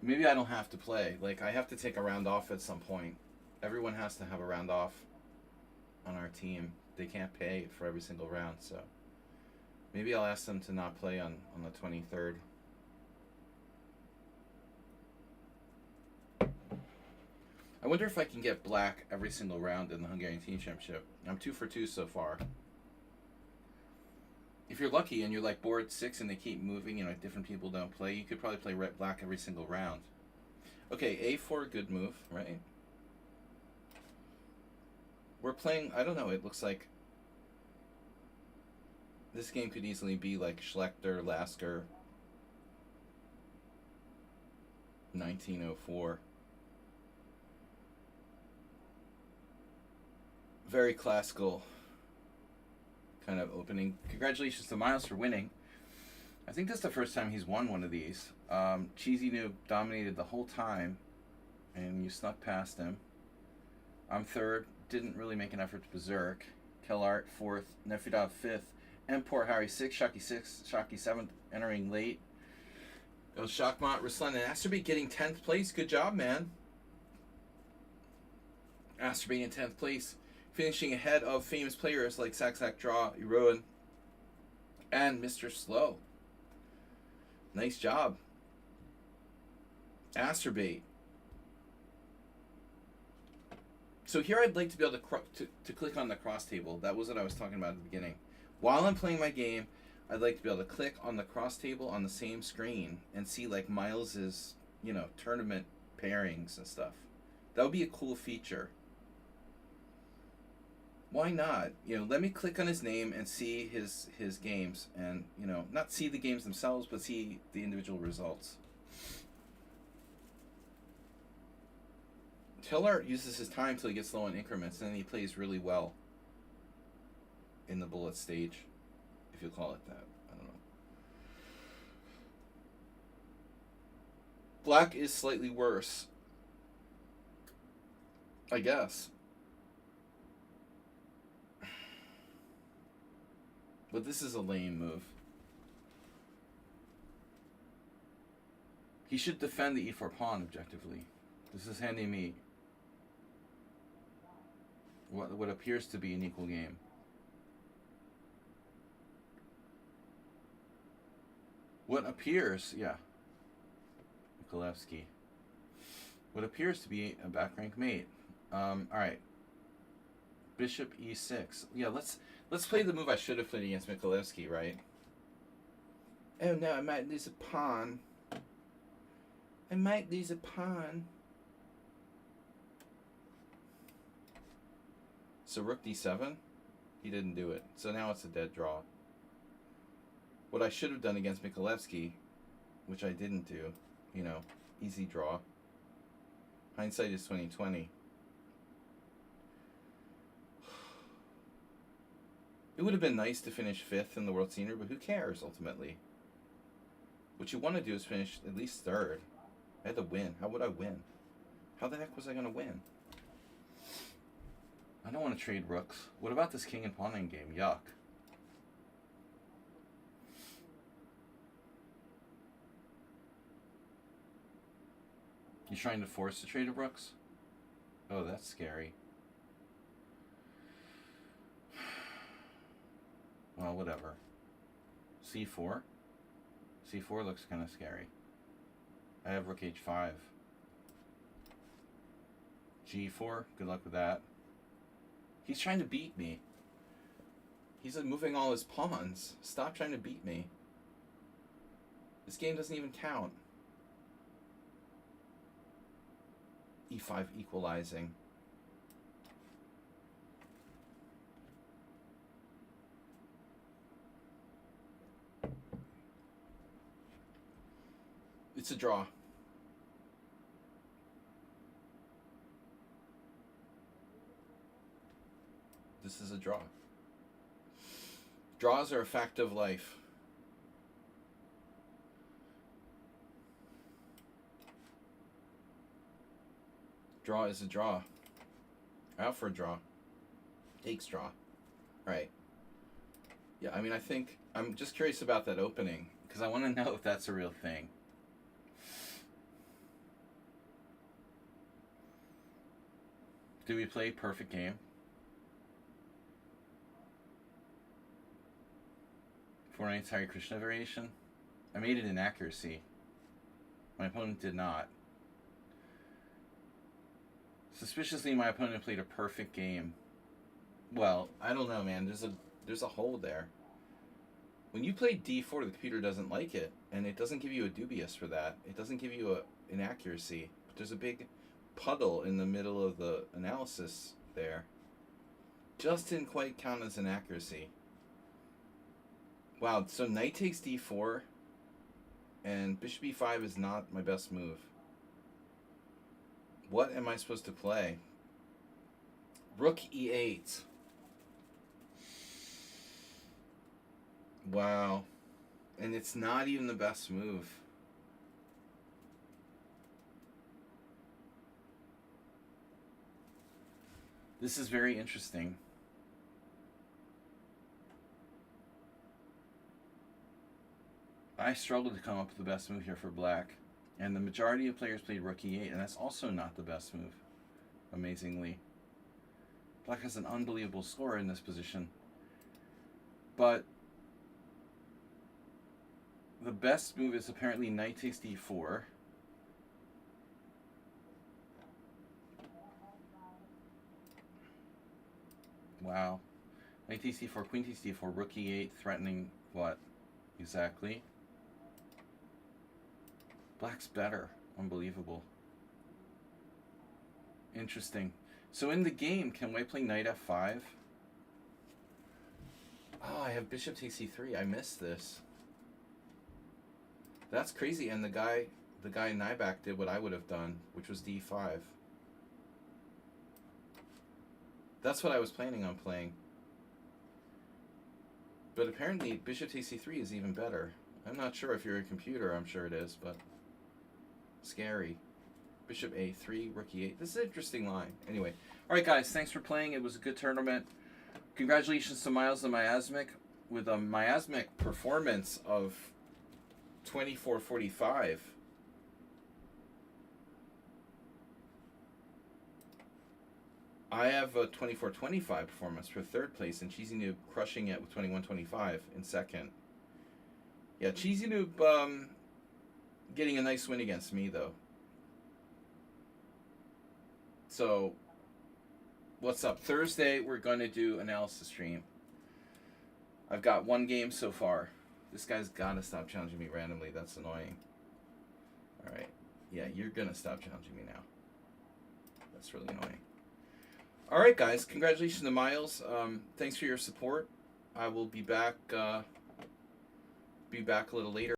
Maybe I don't have to play. Like, I have to take a round off at some point. Everyone has to have a round off on our team. They can't pay for every single round, so maybe I'll ask them to not play on the 23rd. I wonder if I can get black every single round in the Hungarian Team Championship. I'm 2 for 2 so far. If you're lucky and you're like board 6 and they keep moving, you know, different people don't play, you could probably play red black every single round. Okay, a4, good move, right? We're playing, I don't know, it looks like this game could easily be like Schlechter, Lasker, 1904. Very classical kind of opening. Congratulations to Miles for winning. I think that's the first time he's won one of these. Cheesy Noob dominated the whole time, and you snuck past him. I'm third. Didn't really make an effort to berserk. Kellart fourth. Nefyudov fifth. Empor Harry sixth. Shaki sixth. Shaki seventh. Entering late. It was Shakmat, Ruslan, and Asterby getting 10th place. Good job, man. Asterby in 10th place. Finishing ahead of famous players like Saxak Draw, Eroan, and Mr. Slow. Nice job. Asterbait. So here I'd like to be able to click on the cross table. That was what I was talking about at the beginning. While I'm playing my game, I'd like to be able to click on the cross table on the same screen and see like Miles's, you know, tournament pairings and stuff. That would be a cool feature. Why not? You know, let me click on his name and see his games, and, you know, not see the games themselves, but see the individual results. Tillart uses his time till he gets low in increments, and then he plays really well in the bullet stage, if you call it that. I don't know. Black is slightly worse, I guess. But this is a lame move. He should defend the e4 pawn objectively. This is handing me what appears to be an equal game. What appears, yeah. Mikulewski. What appears to be a back rank mate. Alright. Bishop e6. Yeah, let's play the move I should have played against Mikulewski, right? Oh no, I might lose a pawn. I might lose a pawn. So rook d7? He didn't do it. So now it's a dead draw. What I should have done against Mikulewski, which I didn't do, you know, easy draw. Hindsight is 20/20. It would have been nice to finish 5th in the World Senior, but who cares, ultimately? What you want to do is finish at least 3rd. I had to win. How would I win? How the heck was I going to win? I don't want to trade rooks. What about this king and pawn end game? Yuck. You trying to force the trade of rooks? Oh, that's scary. Well, whatever. c4? c4 looks kind of scary. I have rook h5. g4, good luck with that. He's trying to beat me. He's moving all his pawns. Stop trying to beat me. This game doesn't even count. e5 equalizing. It's a draw. This is a draw. Draws are a fact of life. Draw is a draw. Out for a draw. Takes draw. Right. Yeah, I mean, I think I'm just curious about that opening because I want to know if that's a real thing. Do we play perfect game? Four Knights Hare Krishna variation? I made it in accuracy. My opponent did not. Suspiciously, my opponent played a perfect game. Well, I don't know, man. There's a hole there. When you play d4, the computer doesn't like it, and it doesn't give you a dubious for that. It doesn't give you an inaccuracy. But there's a big puddle in the middle of the analysis there. Just didn't quite count as an accuracy. Wow, so knight takes d4, and bishop e5 is not my best move. What am I supposed to play? Rook e8. Wow. And it's not even the best move. This is very interesting. I struggled to come up with the best move here for black. And the majority of players played rook e8, and that's also not the best move, amazingly. Black has an unbelievable score in this position. But the best move is apparently knight takes d4. Wow. Knight takes d4, queen takes d4, rook e8, threatening what? Exactly. Black's better. Unbelievable. Interesting. So in the game, can white play knight f5? Oh, I have bishop takes e3. I missed this. That's crazy. And the guy Nyback did what I would have done, which was d5. That's what I was planning on playing. But apparently bishop takes e3 is even better. I'm not sure if you're a computer. I'm sure it is, but scary. Bishop a3, rook e8. This is an interesting line. Anyway, all right, guys. Thanks for playing. It was a good tournament. Congratulations to Miles and Miasmic with a Miasmic performance of 24-45. I have a 24-25 performance for 3rd place, and Cheesy Noob crushing it with 21-25 in 2nd. Yeah, Cheesy Noob getting a nice win against me, though. So, what's up? Thursday, we're going to do analysis stream. I've got one game so far. This guy's got to stop challenging me randomly. That's annoying. All right. Yeah, you're going to stop challenging me now. That's really annoying. All right, guys. Congratulations to Miles. Thanks for your support. I will be back a little later.